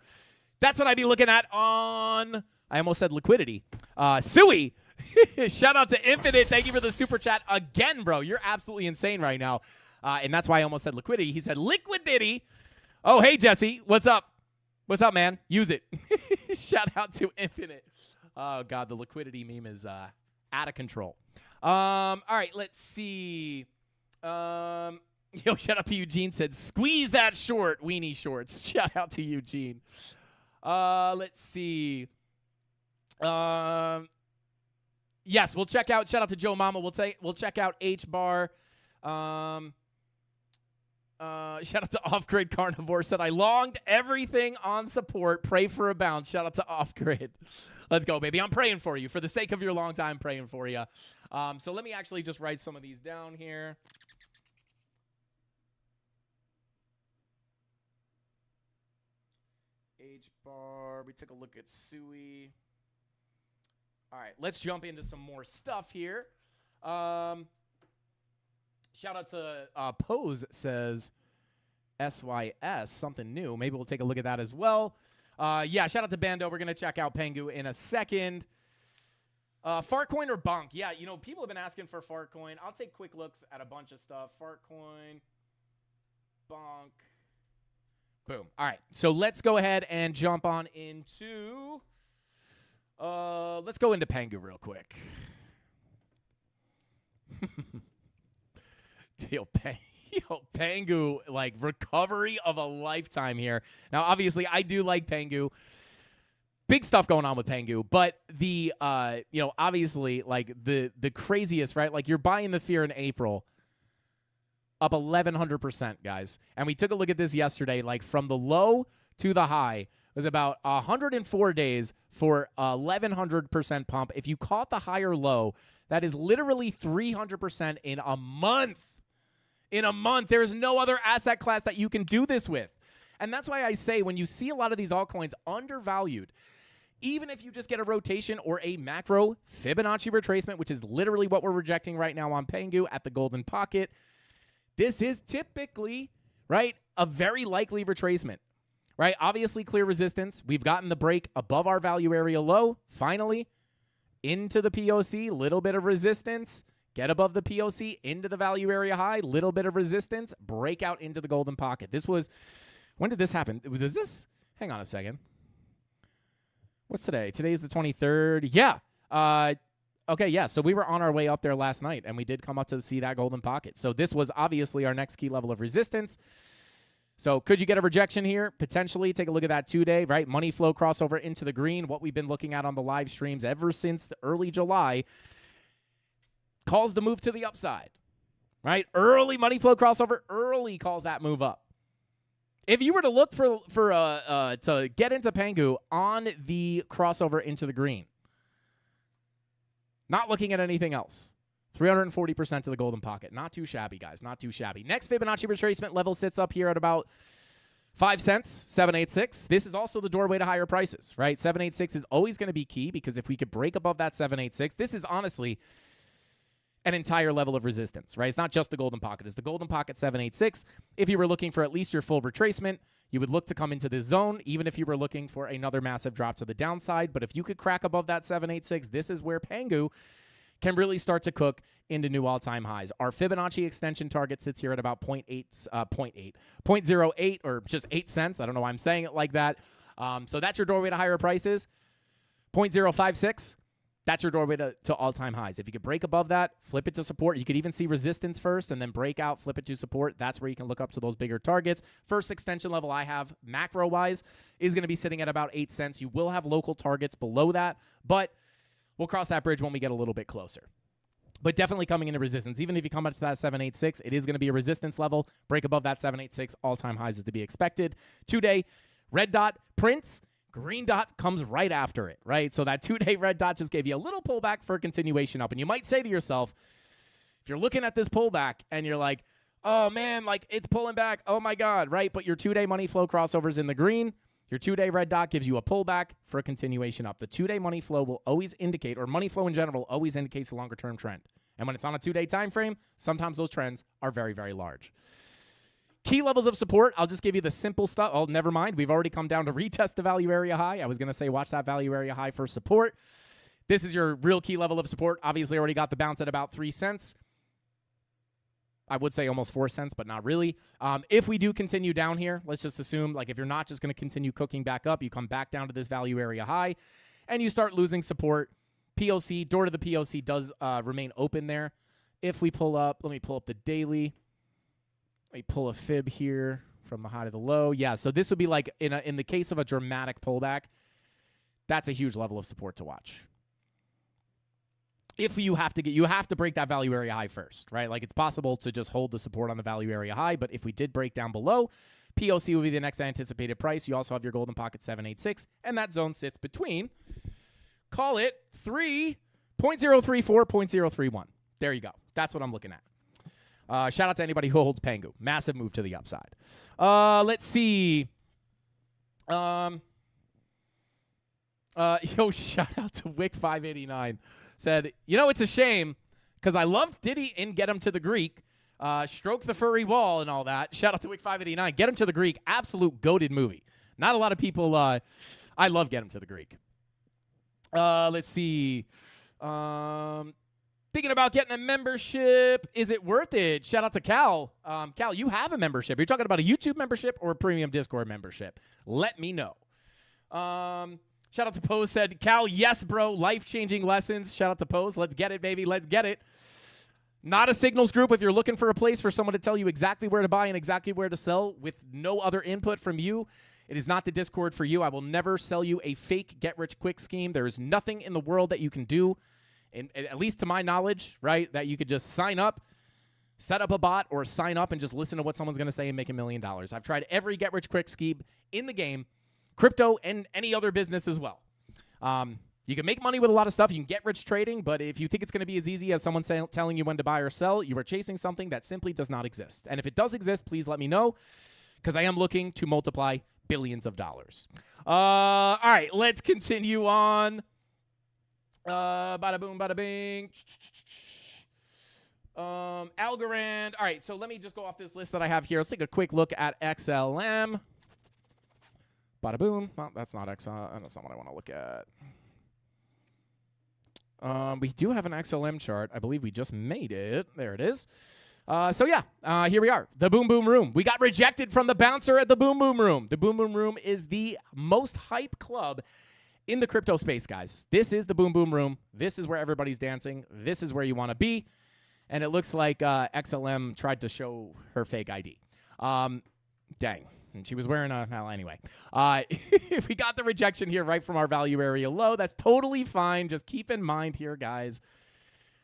That's what I'd be looking at on, I almost said liquidity. Sui. Shout out to Infinite. Thank you for the super chat again, bro. You're absolutely insane right now. And that's why I almost said liquidity. He said liquidity. Oh, hey, Jesse. What's up? What's up, man? Use it. Shout out to Infinite. Oh, God. The liquidity meme is out of control. All right. Let's see. Shout out to Eugene. Said, squeeze that short. Weenie shorts. Shout out to Eugene. Let's see. Yes, we'll check out. Shout out to Joe Mama. We'll check out H-Bar. Shout out to Off Grid Carnivore. Said, I longed everything on support. Pray for a bounce. Shout out to Off Grid. Let's go, baby. I'm praying for you. For the sake of your long time, praying for you. So let me actually just write some of these down here. H-bar. We took a look at Sui. All right, let's jump into some more stuff here. Shout out to Pose says SYS, something new. Maybe we'll take a look at that as well. Yeah, shout out to Bando. We're going to check out Pengu in a second. Fartcoin or Bonk? Yeah, you know, people have been asking for Fartcoin. I'll take quick looks at a bunch of stuff. Fartcoin, Bonk. Boom. All right, so let's go ahead and jump on into... let's go into Pengu real quick. Yo, Pengu, like, recovery of a lifetime here. Now, obviously, I do like Pengu. Big stuff going on with Pengu, but the, you know, obviously, like, the craziest, right? Like, you're buying the fear in April, up 1,100%, guys. And we took a look at this yesterday, like, from the low to the high was about 104 days for 1,100% pump. If you caught the higher low, that is literally 300% in a month. In a month, there's no other asset class that you can do this with. And that's why I say when you see a lot of these altcoins undervalued, even if you just get a rotation or a macro Fibonacci retracement, which is literally what we're rejecting right now on Pengu at the golden pocket, this is typically, right, a very likely retracement, right? Obviously, clear resistance. We've gotten the break above our value area low, finally, into the POC, little bit of resistance. Get above the POC, into the value area high, little bit of resistance, break out into the golden pocket. This was, when did this happen? Was this, hang on a second. What's today? Today's the 23rd. Yeah. Okay, yeah, so we were on our way up there last night, and we did come up to see that golden pocket. So this was obviously our next key level of resistance. So could you get a rejection here? Potentially. Take a look at that 2-day, right? Money flow crossover into the green, what we've been looking at on the live streams ever since the early July. Calls the move to the upside, right? Early money flow crossover, early calls that move up. If you were to look for to get into Pengu on the crossover into the green, not looking at anything else, 340% to the golden pocket. Not too shabby, guys. Not too shabby. Next Fibonacci retracement level sits up here at about 5 cents, 786. This is also the doorway to higher prices, right? 786 is always going to be key because if we could break above that 786, this is honestly an entire level of resistance, right? It's not just the golden pocket. It's the golden pocket 786. If you were looking for at least your full retracement, you would look to come into this zone, even if you were looking for another massive drop to the downside. But if you could crack above that 786, this is where Pengu can really start to cook into new all-time highs. Our Fibonacci extension target sits here at about 0.08 or just 8 cents. I don't know why I'm saying it like that. So that's your doorway to higher prices. 0.056. That's your doorway to all-time highs. If you could break above that, flip it to support. You could even see resistance first and then break out, flip it to support. That's where you can look up to those bigger targets. First extension level I have macro-wise is going to be sitting at about 8 cents. You will have local targets below that, but we'll cross that bridge when we get a little bit closer. But definitely coming into resistance. Even if you come up to that 786, it is going to be a resistance level. Break above that 786, all-time highs is to be expected. 2-day red dot prints. Green dot comes right after it, right? So that 2-day red dot just gave you a little pullback for a continuation up. And you might say to yourself, if you're looking at this pullback and you're like, oh, man, like it's pulling back. Oh, my God, right? But your 2-day money flow crossover's in the green. Your 2-day red dot gives you a pullback for a continuation up. The 2-day money flow will always indicate, or money flow in general always indicates a longer-term trend. And when it's on a 2-day time frame, sometimes those trends are very, very large. Key levels of support, I'll just give you the simple stuff. Oh, never mind. We've already come down to retest the value area high. I was going to say watch that value area high for support. This is your real key level of support. Obviously, already got the bounce at about 3 cents. I would say almost 4 cents, but not really. If we do continue down here, let's just assume, like if you're not just going to continue cooking back up, you come back down to this value area high, and you start losing support. POC, door to the POC does remain open there. If we pull up, let me pull up the daily. Let me pull a fib here from the high to the low. Yeah, so this would be like, in the case of a dramatic pullback, that's a huge level of support to watch. if you have to break that value area high first, right? Like it's possible to just hold the support on the value area high, but if we did break down below, POC will be the next anticipated price. You also have your golden pocket 786, and that zone sits between, call it 3.034, 0.031. There you go. That's what I'm looking at. Shout out to anybody who holds Pengu. Massive move to the upside. Let's see. Shout out to Wick589. Said, it's a shame because I loved Diddy in Get Him to the Greek. Stroke the Furry Wall and all that. Shout out to Wick589. Get Him to the Greek. Absolute goated movie. Not a lot of people. I love Get Him to the Greek. Let's see. Thinking about getting a membership. Is it worth it? Shout out to Cal. Cal, you have a membership. You're talking about a YouTube membership or a premium Discord membership? Let me know. Shout out to Pose said, Cal, yes, bro. Life-changing lessons. Shout out to Pose. Let's get it, baby. Let's get it. Not a signals group. If you're looking for a place for someone to tell you exactly where to buy and exactly where to sell with no other input from you, it is not the Discord for you. I will never sell you a fake get-rich-quick scheme. There is nothing in the world that you can do, at least to my knowledge, right, that you could just sign up, set up a bot, or sign up and just listen to what someone's going to say and make $1 million. I've tried every get-rich-quick scheme in the game, crypto, and any other business as well. You can make money with a lot of stuff. You can get rich trading, but if you think it's going to be as easy as someone telling you when to buy or sell, you are chasing something that simply does not exist. And if it does exist, please let me know, because I am looking to multiply billions of dollars. All right, let's continue on. Bada boom, bada bing. Algorand. All right, so let me just go off this list that I have here. Let's take a quick look at XLM. Bada boom. Well, that's not XLM. That's not what I want to look at. We do have an XLM chart. I believe we just made it. There it is. Here we are. The Boom Boom Room. We got rejected from the bouncer at the Boom Boom Room. The Boom Boom Room is the most hype club in the crypto space, guys. This is the Boom Boom Room. This is where everybody's dancing. This is where you want to be. And it looks like XLM tried to show her fake ID. Dang. And she was wearing anyway. We got the rejection here right from our value area low. That's totally fine. Just keep in mind here, guys,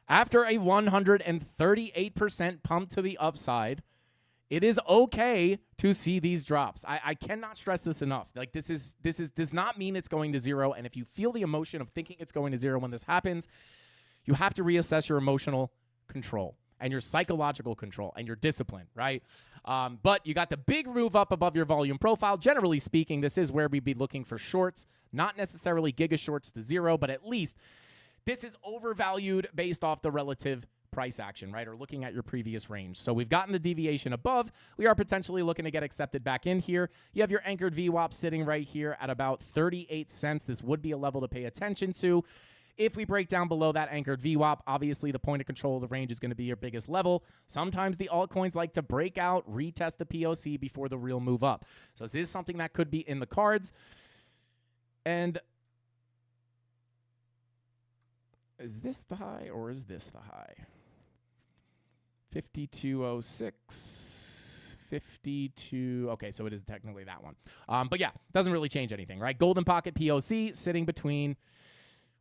after a 138% pump to the upside, it is okay to see these drops. I cannot stress this enough. Like this does not mean it's going to zero. And if you feel the emotion of thinking it's going to zero when this happens, you have to reassess your emotional control and your psychological control and your discipline, right? But you got the big move up above your volume profile. Generally speaking, this is where we'd be looking for shorts, not necessarily giga shorts to zero, but at least this is overvalued based off the relative price action, right? Or looking at your previous range. So we've gotten the deviation above. We are potentially looking to get accepted back in here. You have your anchored VWAP sitting right here at about 38 cents. This would be a level to pay attention to. If we break down below that anchored VWAP, obviously the point of control of the range is going to be your biggest level. Sometimes the altcoins like to break out, retest the POC before the real move up. So this is something that could be in the cards. And is this the high or is this the high? 5206, 52. Okay, so it is technically that one. But yeah, doesn't really change anything, right? Golden Pocket POC sitting between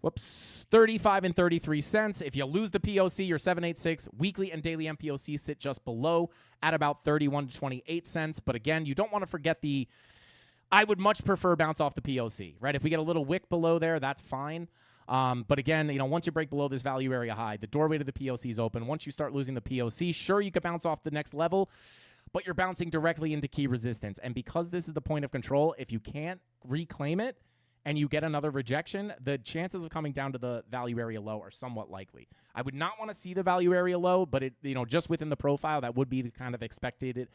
35 and 33 cents. If you lose the POC, your 786 weekly and daily MPOC sit just below at about 31 to 28 cents. But again, you don't want to forget I would much prefer bounce off the POC, right? If we get a little wick below there, that's fine. But again, once you break below this value area high, the doorway to the POC is open. Once you start losing the POC, sure, you could bounce off the next level, but you're bouncing directly into key resistance. And because this is the point of control, if you can't reclaim it, and you get another rejection, the chances of coming down to the value area low are somewhat likely. I would not want to see the value area low, but just within the profile, that would be the kind of expected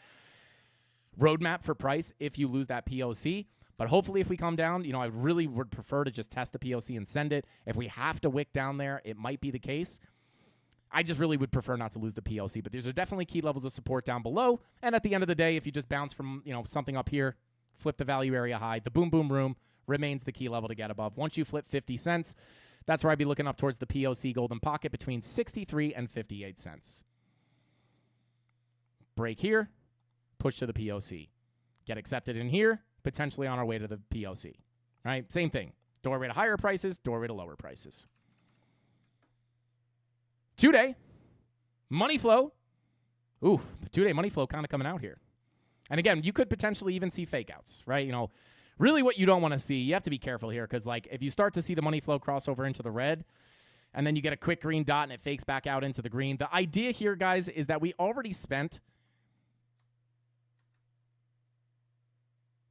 roadmap for price if you lose that POC. But hopefully if we come down, I really would prefer to just test the POC and send it. If we have to wick down there, it might be the case. I just really would prefer not to lose the POC, but these are definitely key levels of support down below. And at the end of the day, if you just bounce from, something up here, flip the value area high, the Boom Boom Room remains the key level to get above. Once you flip 50 cents, that's where I'd be looking up towards the POC Golden Pocket between 63 and 58 cents. Break here, push to the POC. Get accepted in here, potentially on our way to the POC. Right? Same thing. Doorway to higher prices, doorway to lower prices. 2-day money flow. Ooh, 2-day money flow kind of coming out here. And again, you could potentially even see fake outs, right? You know, really what you don't want to see, you have to be careful here because, like, if you start to see the money flow cross over into the red and then you get a quick green dot and it fakes back out into the green, the idea here, guys, is that we already spent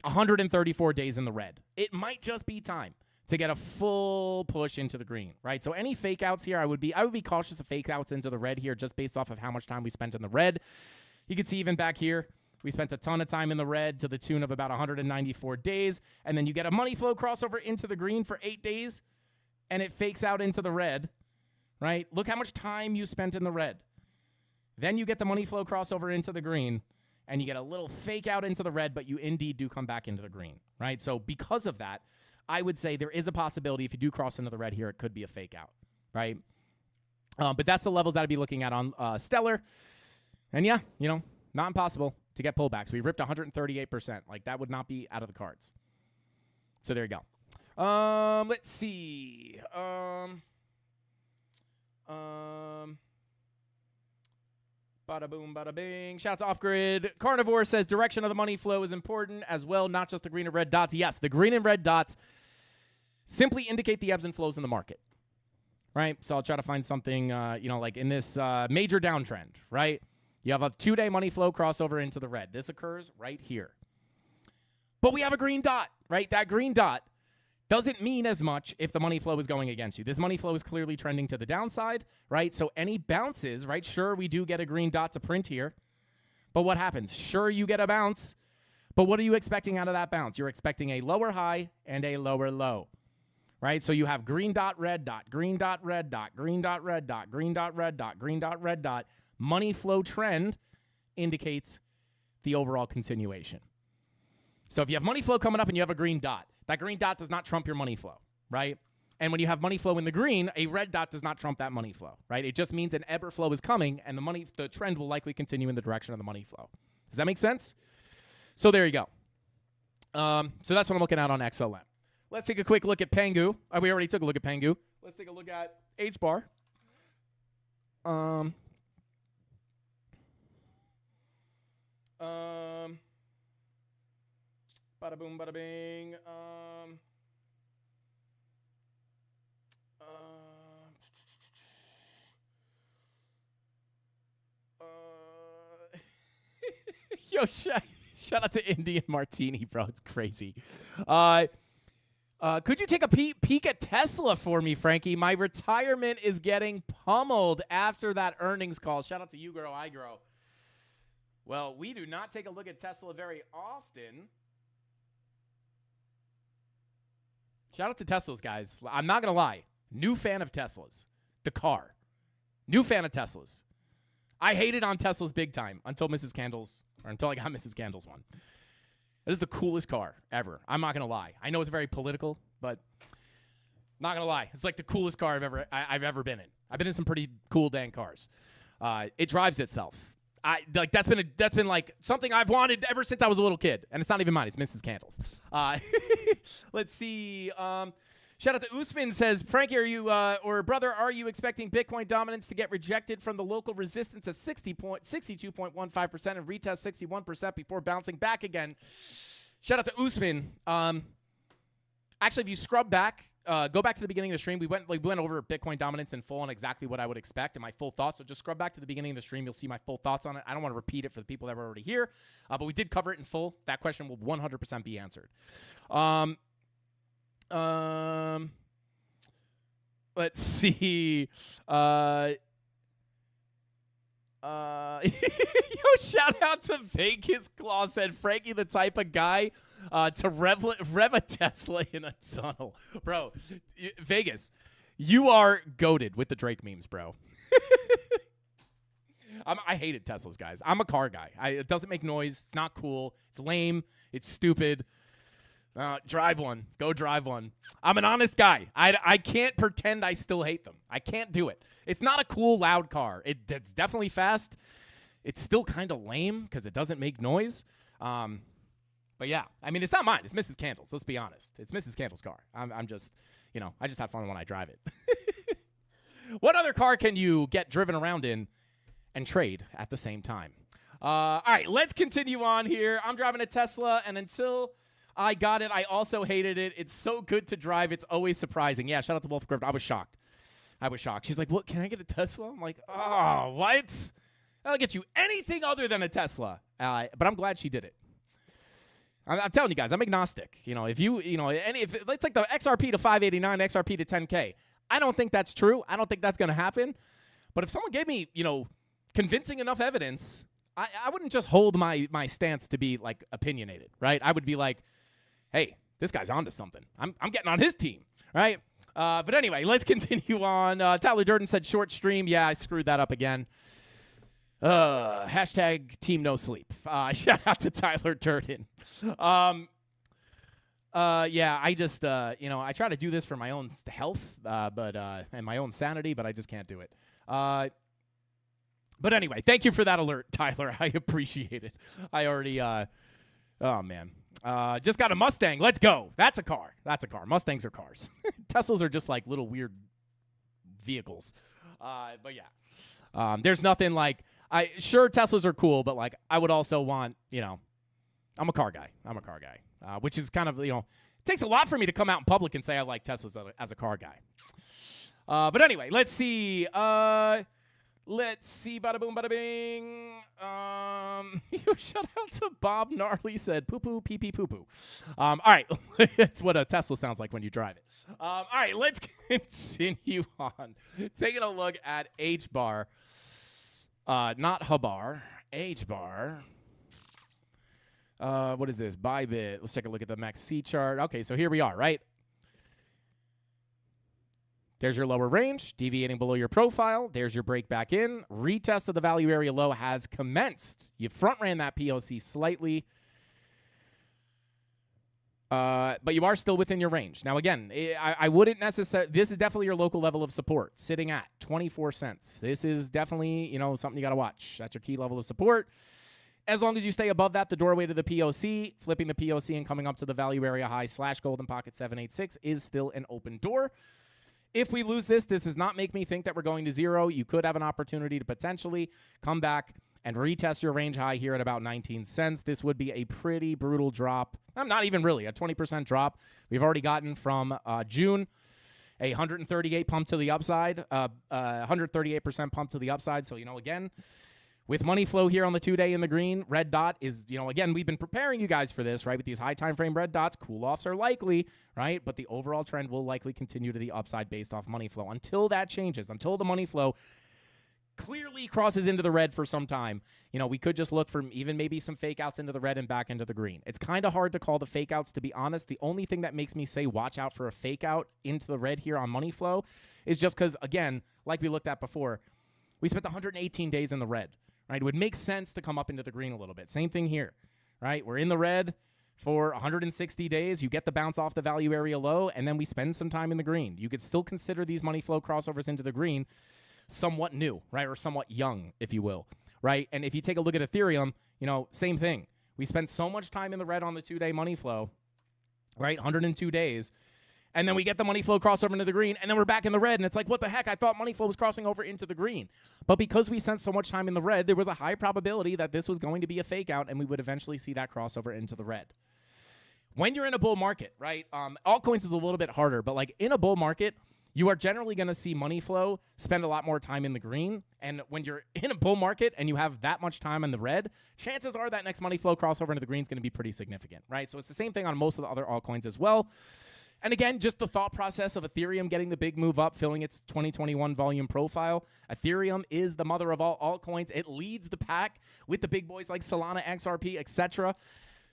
134 days in the red. It might just be time to get a full push into the green, right? So any fake outs here, I would be cautious of fake outs into the red here just based off of how much time we spent in the red. You can see even back here, we spent a ton of time in the red to the tune of about 194 days, and then you get a money flow crossover into the green for 8 days, and it fakes out into the red, right? Look how much time you spent in the red. Then you get the money flow crossover into the green, and you get a little fake out into the red, but you indeed do come back into the green, right? So because of that, I would say there is a possibility if you do cross into the red here, it could be a fake out, right? But that's the levels that I'd be looking at on Stellar. And yeah, you know, not impossible to get pullbacks. We ripped 138%. Like, that would not be out of the cards. So there you go. Let's see. Bada boom, bada bing. Shouts to Off Grid. Carnivore says direction of the money flow is important as well, not just the green and red dots. Yes, the green and red dots simply indicate the ebbs and flows in the market, right? So I'll try to find something, you know, like in this major downtrend, right? You have a 2-day money flow crossover into the red. This occurs right here. But we have a green dot, right? That green dot doesn't mean as much if the money flow is going against you. This money flow is clearly trending to the downside, right? So any bounces, right? Sure, we do get a green dot to print here. But what happens? Sure, you get a bounce. But what are you expecting out of that bounce? You're expecting a lower high and a lower low, right? So you have green dot, red dot, green dot, red dot, green dot, red dot, green dot, red dot, green dot, red dot. Money flow trend indicates the overall continuation. So if you have money flow coming up and you have a green dot, that green dot does not trump your money flow, right? And when you have money flow in the green, a red dot does not trump that money flow, right? It just means an ebb or flow is coming, and the trend will likely continue in the direction of the money flow. Does that make sense? So there you go. So that's what I'm looking at on XLM. Let's take a quick look at Pengu. We already took a look at Pengu. Let's take a look at H-bar. Bada boom, bada bing. Yo, shout out to Indian Martini, bro. It's crazy. Could you take a peek at Tesla for me, Frankie? My retirement is getting pummeled after that earnings call. Shout out to You Grow, I Grow. Well, we do not take a look at Tesla very often. Shout out to Teslas, guys. I'm not going to lie. New fan of Teslas. The car. New fan of Teslas. I hated on Teslas big time until Mrs. Candles, or until I got Mrs. Candles one. It is the coolest car ever. I'm not going to lie. I know it's very political, but not going to lie. It's like the coolest car I've ever been in. I've been in some pretty cool dang cars. It drives itself. That's been like something I've wanted ever since I was a little kid, and it's not even mine. It's Mrs. Candles. Let's see. Shout out to Usman says, Frankie, are you or brother, are you expecting Bitcoin dominance to get rejected from the local resistance at 62.15% and retest 61% before bouncing back again? Shout out to Usman. Actually, if you scrub back, go back to the beginning of the stream. We went over Bitcoin dominance in full and exactly what I would expect and my full thoughts. So just scrub back to the beginning of the stream. You'll see my full thoughts on it. I don't want to repeat it for the people that were already here, but we did cover it in full. That question will 100% be answered. Let's see. Yo, shout out to Vegas Claw said, Frankie, the type of guy to rev a Tesla in a tunnel. Bro, Vegas, you are goated with the Drake memes, bro. I hated Teslas, guys. I'm a car guy. It doesn't make noise. It's not cool. It's lame. It's stupid. Drive one. Go drive one. I'm an honest guy. I can't pretend I still hate them. I can't do it. It's not a cool, loud car. It's definitely fast. It's still kind of lame because it doesn't make noise. But yeah, I mean, it's not mine. It's Mrs. Candles. Let's be honest. It's Mrs. Candles' car. I'm just, I just have fun when I drive it. What other car can you get driven around in and trade at the same time? All right, let's continue on here. I'm driving a Tesla, and until I got it, I also hated it. It's so good to drive. It's always surprising. Yeah, shout out to Wolf Griffin. I was shocked. She's like, what, can I get a Tesla? I'm like, oh, what? That'll get you anything other than a Tesla. But I'm glad she did it. I'm telling you guys, I'm agnostic. If it's like the XRP to 589, XRP to 10K. I don't think that's true. I don't think that's going to happen. But if someone gave me, convincing enough evidence, I wouldn't just hold my stance to be like opinionated, right? I would be like, hey, this guy's onto something. I'm getting on his team, right? But anyway, let's continue on. Tyler Durden said short stream. Yeah, I screwed that up again. Hashtag team no sleep. Shout out to Tyler Durden. Yeah, I just, I try to do this for my own health, and my own sanity, but I just can't do it. But anyway, thank you for that alert, Tyler. I appreciate it. I already, oh man. Just got a Mustang. Let's go. That's a car. Mustangs are cars. Teslas are just like little weird vehicles. But yeah, there's nothing like, sure, Teslas are cool, but like I would also want, I'm a car guy, which is kind of, it takes a lot for me to come out in public and say I like Teslas as a car guy. But anyway, let's see. Bada boom, bada bing. Shout out to Bob Gnarly said poo poo, pee pee, poo poo. All right. That's what a Tesla sounds like when you drive it. All right, let's continue on. Taking a look at H bar. Not Habar. H bar. What is this? Bybit. Let's take a look at the MACD chart. Okay, so here we are, right? There's your lower range, deviating below your profile. There's your break back in. Retest of the value area low has commenced. You front ran that POC slightly, but you are still within your range. Now, again, I wouldn't necessarily. This is definitely your local level of support, sitting at 24 cents. This is definitely, something you got to watch. That's your key level of support. As long as you stay above that, the doorway to the POC, flipping the POC and coming up to the value area high / golden pocket 786 is still an open door. If we lose this does not make me think that we're going to zero. You could have an opportunity to potentially come back and retest your range high here at about 19 cents. This would be a pretty brutal drop. Not even really, a 20% drop. We've already gotten from June a 138 pump to the upside, 138% pump to the upside. So, again, with money flow here on the 2-day in the green, red dot is, again, we've been preparing you guys for this, right? With these high time frame red dots, cool-offs are likely, right? But the overall trend will likely continue to the upside based off money flow. Until that changes, until the money flow clearly crosses into the red for some time, we could just look for even maybe some fake outs into the red and back into the green. It's kind of hard to call the fake outs, to be honest. The only thing that makes me say watch out for a fake out into the red here on money flow is just because, again, like we looked at before, we spent 118 days in the red. Right, it would make sense to come up into the green a little bit. Same thing here, right? We're in the red for 160 days. You get the bounce off the value area low, and then we spend some time in the green. You could still consider these money flow crossovers into the green somewhat new, right, or somewhat young, if you will, right? And if you take a look at Ethereum, same thing. We spent so much time in the red on the 2-day money flow, right, 102 days. And then we get the money flow crossover into the green, and then we're back in the red, and it's like, what the heck? I thought money flow was crossing over into the green. But because we spent so much time in the red, there was a high probability that this was going to be a fake out, and we would eventually see that crossover into the red. When you're in a bull market, right, altcoins is a little bit harder, but like in a bull market, you are generally going to see money flow spend a lot more time in the green. And when you're in a bull market and you have that much time in the red, chances are that next money flow crossover into the green is going to be pretty significant, right? So it's the same thing on most of the other altcoins as well. And again, just the thought process of Ethereum getting the big move up, filling its 2021 volume profile. Ethereum is the mother of all altcoins. It leads the pack with the big boys like Solana, XRP, etc.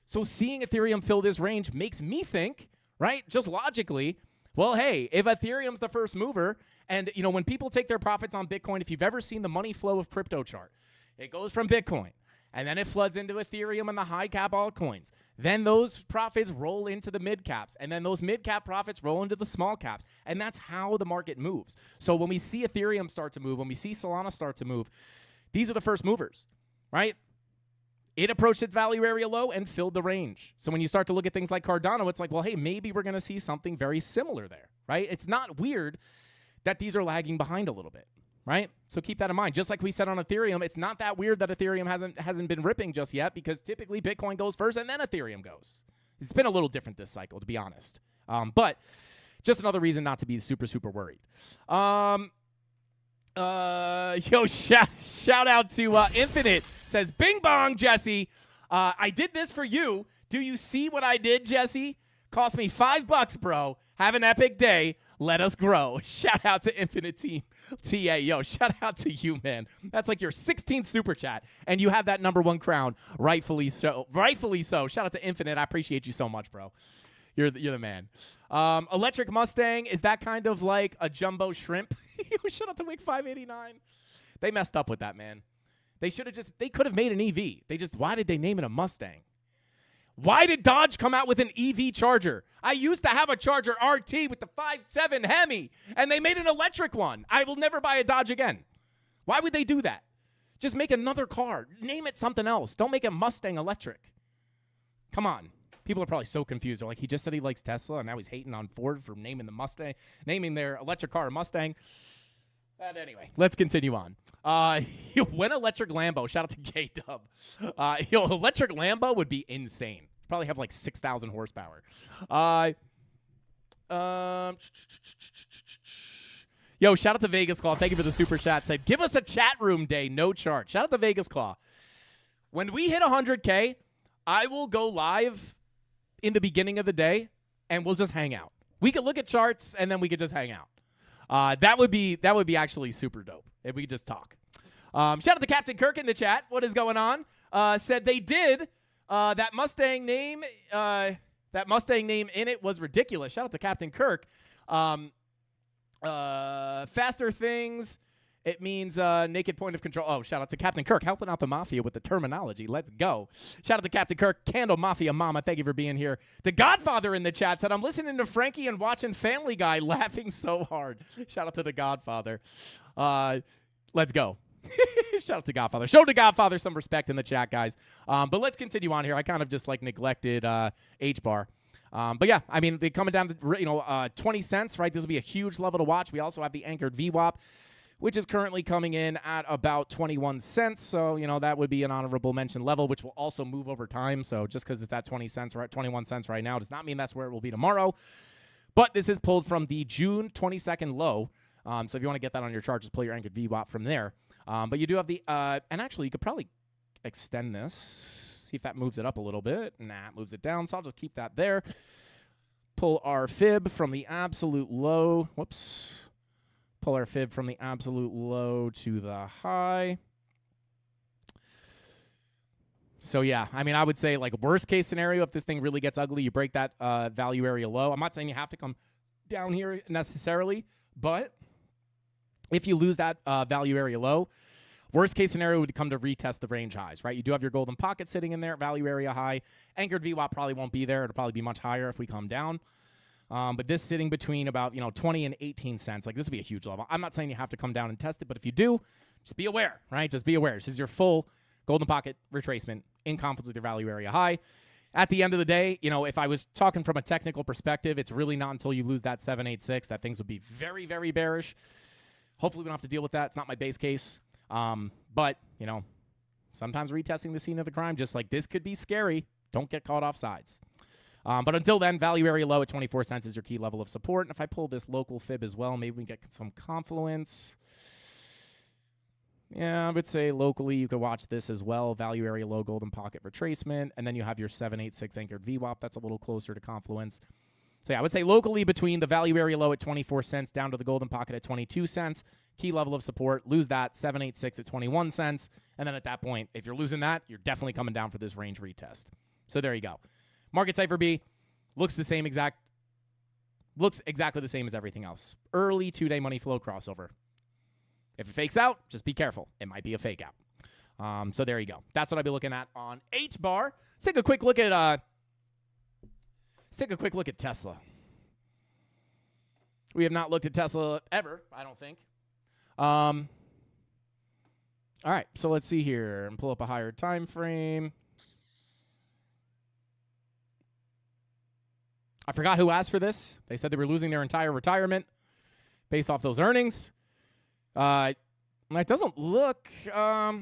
So seeing Ethereum fill this range makes me think, right, just logically, well, hey, if Ethereum's the first mover, and, when people take their profits on Bitcoin, if you've ever seen the money flow of crypto chart, it goes from Bitcoin, and then it floods into Ethereum and the high cap altcoins. Then those profits roll into the mid caps, and then those mid cap profits roll into the small caps. And that's how the market moves. So when we see Ethereum start to move, when we see Solana start to move, these are the first movers, right? It approached its value area low and filled the range. So when you start to look at things like Cardano, it's like, well, hey, maybe we're going to see something very similar there, right? It's not weird that these are lagging behind a little bit, right? So keep that in mind. Just like we said on Ethereum, it's not that weird that Ethereum hasn't been ripping just yet, because typically Bitcoin goes first and then Ethereum goes. It's been a little different this cycle, to be honest. But just another reason not to be super, super worried. Shout out to Infinite. Says, bing bong, Jesse. I did this for you. Do you see what I did, Jesse? Cost me $5, bro. Have an epic day. Let us grow. Shout out to Infinite Team TA. Yo, shout out to you, man. That's like your 16th super chat, and you have that #1 crown. Rightfully so. Rightfully so. Shout out to Infinite. I appreciate you so much, bro. You're the man. Electric Mustang, is that kind of like a jumbo shrimp? Shout out to Wig 589. They messed up with that, man. They could have made an EV. Why did they name it a Mustang? Why did Dodge come out with an EV Charger? I used to have a Charger RT with the 5.7 Hemi, and they made an electric one. I will never buy a Dodge again. Why would they do that? Just make another car. Name it something else. Don't make a Mustang electric. Come on. People are probably so confused. They're like, he just said he likes Tesla, and now he's hating on Ford for naming their electric car a Mustang. But anyway, let's continue on. When electric Lambo, shout out to K-Dub. Electric Lambo would be insane. Probably have like 6,000 horsepower. Shout out to Vegas Claw. Thank you for the super chat. Said, give us a chat room day, no charge. Shout out to Vegas Claw. When we hit 100K, I will go live in the beginning of the day, and we'll just hang out. We could look at charts, and then we could just hang out. That would be actually super dope if we could just talk. Shout out to Captain Kirk in the chat. What is going on? Said they did that Mustang name. That Mustang name in it was ridiculous. Shout out to Captain Kirk. Faster things. It means naked point of control. Oh, shout out to Captain Kirk helping out the Mafia with the terminology. Let's go. Shout out to Captain Kirk. CandleMafia Mama, thank you for being here. The Godfather in the chat said, I'm listening to Frankie and watching Family Guy, laughing so hard. Shout out to the Godfather. Let's go. Shout out to Godfather. Show the Godfather some respect in the chat, guys. But let's continue on here. I kind of just neglected H-bar. But yeah, I mean, they're coming down to 20 cents, right? This will be a huge level to watch. We also have the anchored VWAP, which is currently coming in at about 21 cents. So, that would be an honorable mention level, which will also move over time. So just because it's at 20 cents or at 21 cents right now does not mean that's where it will be tomorrow. But this is pulled from the June 22nd low. So if you want to get that on your chart, just pull your anchored VWAP from there. But you do have the, and actually you could probably extend this, see if that moves it up a little bit. Nah, it moves it down. So I'll just keep that there. Pull our fib from the absolute low. Whoops. Pull our fib from the absolute low to the high. So, yeah, I mean, I would say, worst case scenario, if this thing really gets ugly, you break that value area low. I'm not saying you have to come down here necessarily, but if you lose that value area low, worst case scenario would come to retest the range highs, right? You do have your golden pocket sitting in there, value area high. Anchored VWAP probably won't be there. It'll probably be much higher if we come down. But this sitting between about 20 and 18 cents, this would be a huge level. I'm not saying you have to come down and test it, but if you do, just be aware, right? Just be aware. This is your full golden pocket retracement in conflict with your value area high. At the end of the day, if I was talking from a technical perspective, it's really not until you lose that 786 that things would be very, very bearish. Hopefully we don't have to deal with that. It's not my base case. But, sometimes retesting the scene of the crime, just like this, could be scary. Don't get caught off sides. But until then, value area low at 24 cents is your key level of support. And if I pull this local fib as well, maybe we can get some confluence. Yeah, I would say locally you could watch this as well. Value area low, golden pocket retracement. And then you have your 786 anchored VWAP. That's a little closer to confluence. So yeah, I would say locally between the value area low at 24 cents down to the golden pocket at 22 cents. Key level of support, lose that, 786 at 21 cents. And then at that point, if you're losing that, you're definitely coming down for this range retest. So there you go. Market Cipher B looks exactly the same as everything else. Early 2-day money flow crossover. If it fakes out, just be careful. It might be a fake out. So there you go. That's what I'll be looking at on H-bar. Let's take a quick look at Tesla. We have not looked at Tesla ever, I don't think. All right, so let's see here and pull up a higher time frame. I forgot who asked for this. They said they were losing their entire retirement. based off those earnings. It doesn't look, well,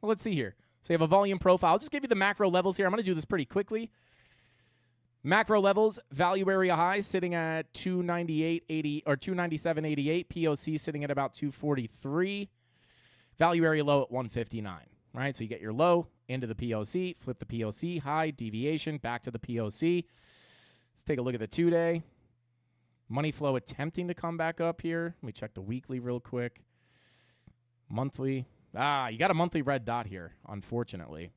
let's see here. So you have a volume profile. I'll just give you the macro levels here. I'm going to do this pretty quickly. Macro levels, value area high sitting at 298.80 or 297.88. POC sitting at about 243. Value area low at 159. Right? So you get your low into the POC, flip the POC, high, deviation, back to the POC. Let's take a look at the 2-day. Money flow attempting to come back up here. Let me check the weekly real quick. Monthly. You got a monthly red dot here, unfortunately.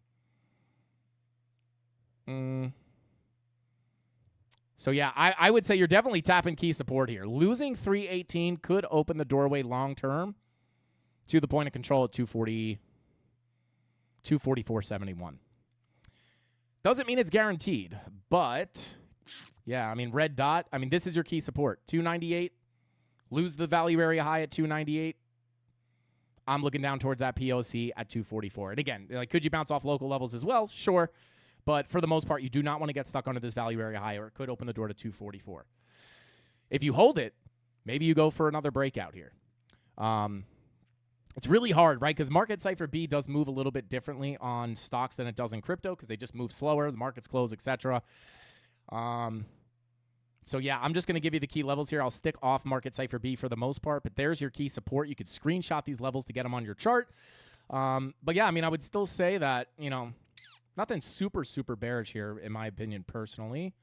So, yeah, I would say you're definitely tapping key support here. Losing 318 could open the doorway long-term to the point of control at 244.71. Doesn't mean it's guaranteed, but, yeah, I mean, red dot. I mean, this is your key support. 298. Lose the value area high at 298. I'm looking down towards that POC at 244. And, again, like, could you bounce off local levels as well? Sure. But for the most part, you do not want to get stuck under this value area high, or it could open the door to 244. If you hold it, maybe you go for another breakout here. It's really hard, right? Because Market Cipher B does move a little bit differently on stocks than it does in crypto because they just move slower, the markets close, etc. So, yeah, I'm just going to give you the key levels here. I'll stick off Market Cipher B for the most part, but there's your key support. You could screenshot these levels to get them on your chart. But, yeah, I mean, I would still say that, you know, nothing super, super bearish here, in my opinion, personally.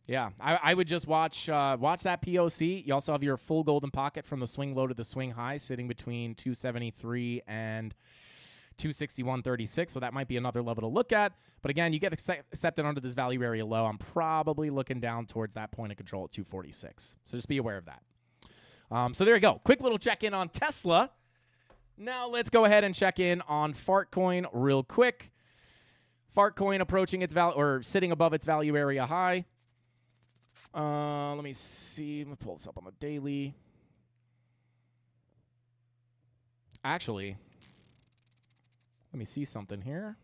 Yeah, I would just watch that POC. You also have your full golden pocket from the swing low to the swing high sitting between 273 and 261.36, so that might be another level to look at. But again, you get accepted under this value area low. I'm probably looking down towards that point of control at 246. So just be aware of that. So there you go. Quick little check-in on Tesla. Now let's go ahead and check in on Fartcoin real quick. Fartcoin approaching its value, or sitting above its value area high. Let me see. Let me pull this up on the daily. Actually, let me see something here.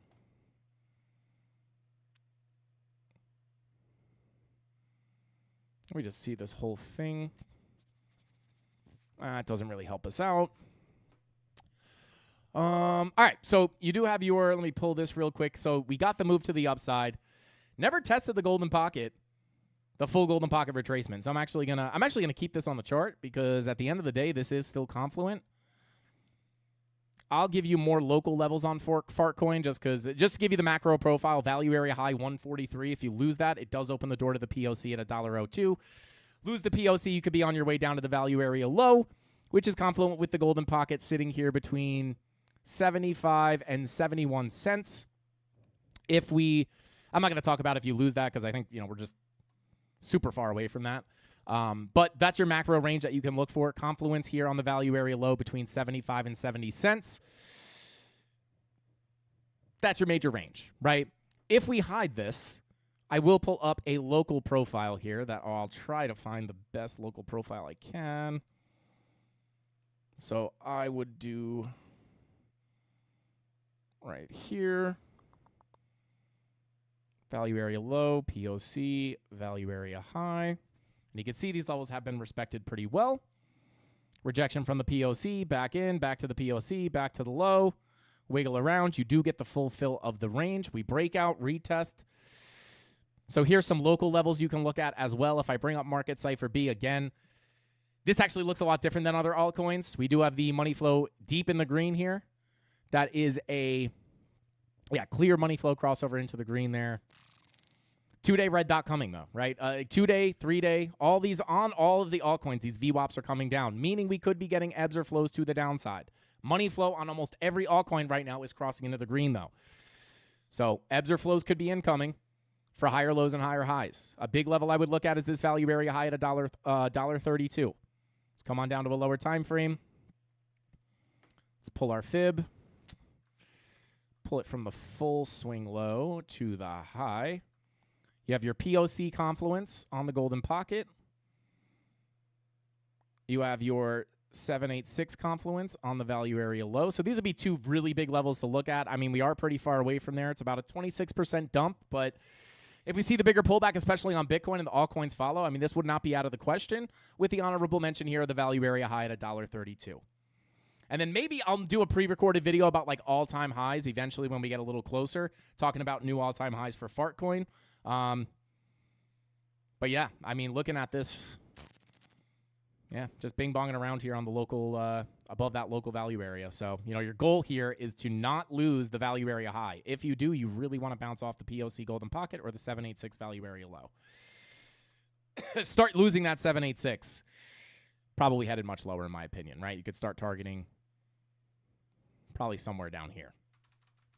Let me just see this whole thing. It doesn't really help us out. All right, so you do have your, let me pull this real quick. So we got the move to the upside. Never tested the golden pocket, the full golden pocket retracement. So I'm actually gonna keep this on the chart because at the end of the day, this is still confluent. I'll give you more local levels on Fartcoin just to give you the macro profile. Value area high 143. If you lose that, it does open the door to the POC at $1.02. Lose the POC, you could be on your way down to the value area low, which is confluent with the golden pocket sitting here between 75 and 71 cents. I'm not going to talk about if you lose that because I think, we're just super far away from that. But that's your macro range that you can look for. Confluence here on the value area low between 75 and 70 cents. That's your major range, right? If we hide this, I will pull up a local profile here that I'll try to find the best local profile I can. So I would do right here. Value area low, POC, value area high. And you can see these levels have been respected pretty well. Rejection from the POC, back in, back to the POC, back to the low. Wiggle around. You do get the full fill of the range. We break out, retest. So here's some local levels you can look at as well. If I bring up Market Cipher B again, this actually looks a lot different than other altcoins. We do have the money flow deep in the green here. That is a clear money flow crossover into the green there. 2-day red dot coming, though, right? 2-day, 3-day, all of the altcoins, these VWAPs are coming down, meaning we could be getting ebbs or flows to the downside. Money flow on almost every altcoin right now is crossing into the green, though. So ebbs or flows could be incoming for higher lows and higher highs. A big level I would look at is this value area high at $1.32. Let's come on down to a lower time frame. Let's pull our fib. Pull it from the full swing low to the high. You have your POC confluence on the golden pocket. You have your 786 confluence on the value area low. So these would be two really big levels to look at. I mean, we are pretty far away from there. It's about a 26% dump, but If we see the bigger pullback, especially on Bitcoin and the altcoins follow, I mean, this would not be out of the question with the honorable mention here of the value area high at $1.32. And then maybe I'll do a pre-recorded video about like all-time highs eventually when we get a little closer, talking about new all-time highs for Fartcoin. But yeah, I mean, looking at this, yeah, just bing-bonging around here on the local, above that local value area. So, you know, your goal here is to not lose the value area high. If you do, you really want to bounce off the POC golden pocket or the 786 value area low. Start losing that 786. Probably headed much lower in my opinion, right? You could start targeting probably somewhere down here.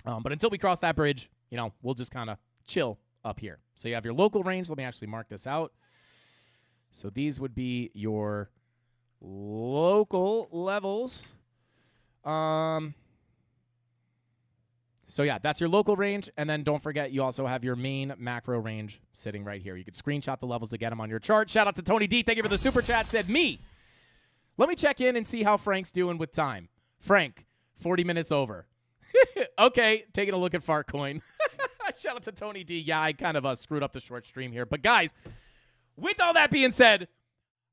But until we cross that bridge, you know, we'll just kind of chill up here. So you have your local range. Let me actually mark this out. So these would be your local levels. So yeah, that's your local range. And then don't forget, you also have your main macro range sitting right here. You could screenshot the levels to get them on your chart. Shout out to Tony D. Thank you for the super chat. Said me. Let me check in and see how Frank's doing with time. Frank, 40 minutes over. Okay, taking a look at Fartcoin. Shout out to Tony D. Yeah, I kind of screwed up the short stream here. But guys, with all that being said,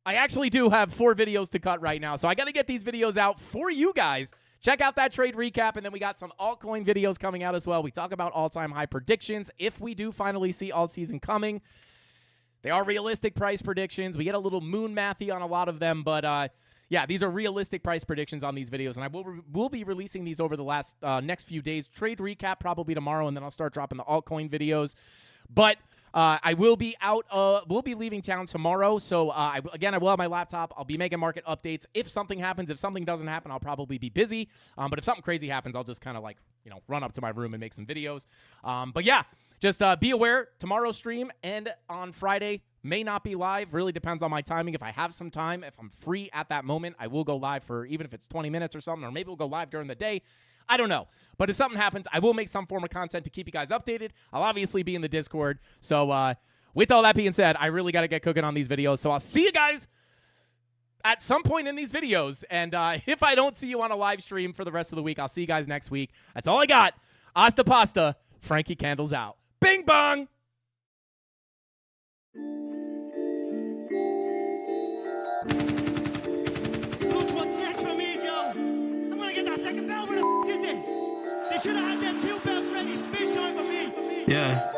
I actually do have 4 videos to cut right now. So I got to get these videos out for you guys. Check out that trade recap. And then we got some altcoin videos coming out as well. We talk about all-time high predictions. If we do finally see alt season coming, they are realistic price predictions. We get a little moon mathy on a lot of them. But yeah, these are realistic price predictions on these videos. And I will be releasing these over the next few days. Trade recap probably tomorrow. And then I'll start dropping the altcoin videos. But I will be out. We'll be leaving town tomorrow. So, again, I will have my laptop. I'll be making market updates. If something happens, if something doesn't happen, I'll probably be busy. But if something crazy happens, I'll just kind of like, you know, run up to my room and make some videos. But yeah, just be aware, tomorrow's stream and on Friday may not be live. Really depends on my timing. If I have some time, if I'm free at that moment, I will go live for even if it's 20 minutes or something, or maybe we'll go live during the day. I don't know. But if something happens, I will make some form of content to keep you guys updated. I'll obviously be in the Discord. So with all that being said, I really got to get cooking on these videos. So I'll see you guys at some point in these videos. And if I don't see you on a live stream for the rest of the week, I'll see you guys next week. That's all I got. Hasta pasta. Frankie Candles out. Bing bong. What's next for me, Joe? I'm gonna get that second bell. Where the f is it? They should have had them 2 bells ready. Space shine for me. Yeah.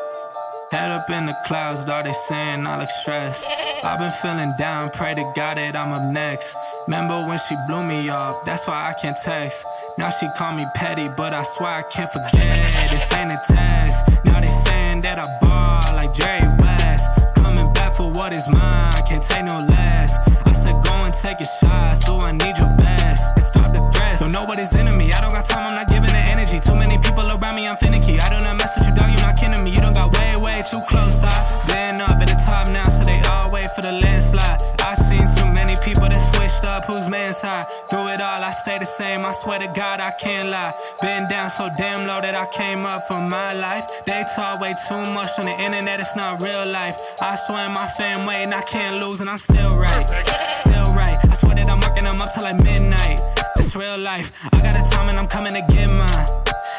Head up in the clouds, dog, they saying I look stressed. I've been feeling down, pray to God that I'm up next. Remember when she blew me off, that's why I can't text. Now she call me petty, but I swear I can't forget. This ain't a test. Now they saying that I ball like Jerry West. Coming back for what is mine, can't take no less. I said go and take a shot, so I need your best. And stop the threats, don't know what is in me. I don't got time, I'm not giving the energy. Too many people around me, I'm finicky. I do not mess with you, dog, you're not kidding me. You don't got way too close. I've been up at the top now, so they all wait for the landslide. I seen too many people that switched up, whose man's high. Through it all, I stay the same, I swear to God, I can't lie. Been down so damn low that I came up for my life. They talk way too much on the internet, it's not real life. I swear my fam waiting, I can't lose, and I'm still right. Still right, I swear that I'm working them up till like midnight. It's real life, I got a time and I'm coming to get mine.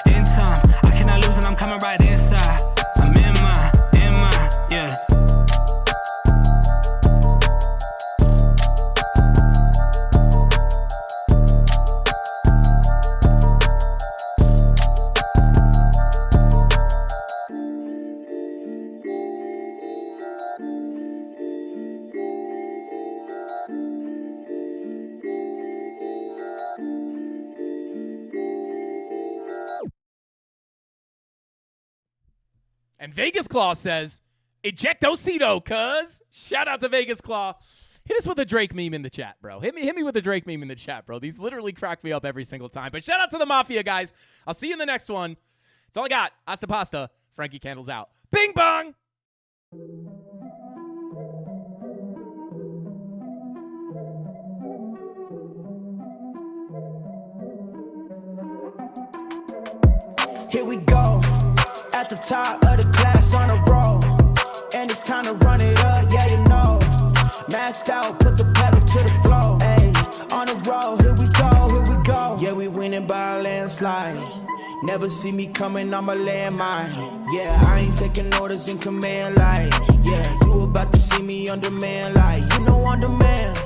In time, I cannot lose and I'm coming right inside. I'm in my, yeah. And Vegas Claw says, ejectocito, cuz. Shout out to Vegas Claw. Hit us with a Drake meme in the chat, bro. Hit me with a Drake meme in the chat, bro. These literally crack me up every single time. But shout out to the Mafia, guys. I'll see you in the next one. That's all I got. Hasta pasta. Frankie Candles out. Bing bong! Here we go, at the top of the class on a roll, and it's time to run it up, yeah you know. Maxed out, put the pedal to the floor, ayy. On the road, here we go, yeah we winning by a landslide. Never see me coming, I'm a landmine. Yeah, I ain't taking orders in command like, yeah, you about to see me on demand like, you know on demand.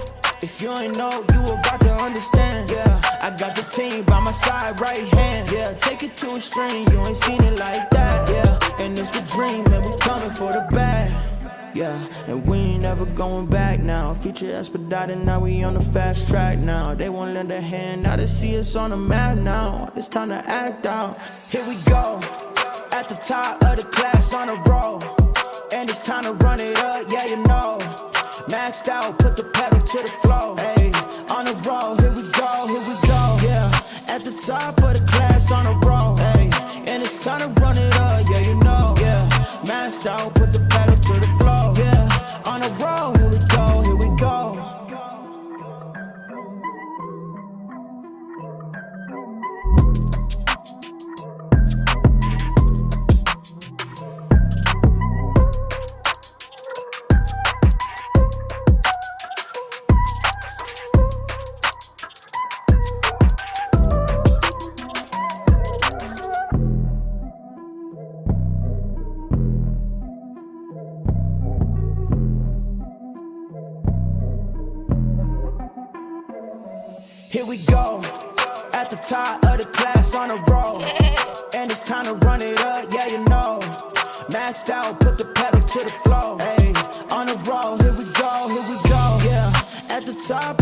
If you ain't know, you about to understand. Yeah, I got the team by my side, right hand. Yeah, take it to a string, you ain't seen it like that. Yeah, and it's the dream, and we coming for the bag. Yeah, and we ain't ever going back now. Future expedited, now we on the fast track now. They won't lend a hand, now they see us on the map now. It's time to act out. Here we go, at the top of the class on a roll. And it's time to run it up, yeah you know. Maxed out, put the pedal to the floor. Hey, on the roll, here we go, yeah. At the top of the class on a roll. Hey, and it's time to run it up, yeah you know. Yeah, maxed out, put the pedal to the floor. Yeah, on the roll, here we go, here we go. Here we go, at the top of the class on a roll. And it's time to run it up, yeah you know. Maxed out, put the pedal to the floor. Hey, on the roll, here we go, yeah. At the top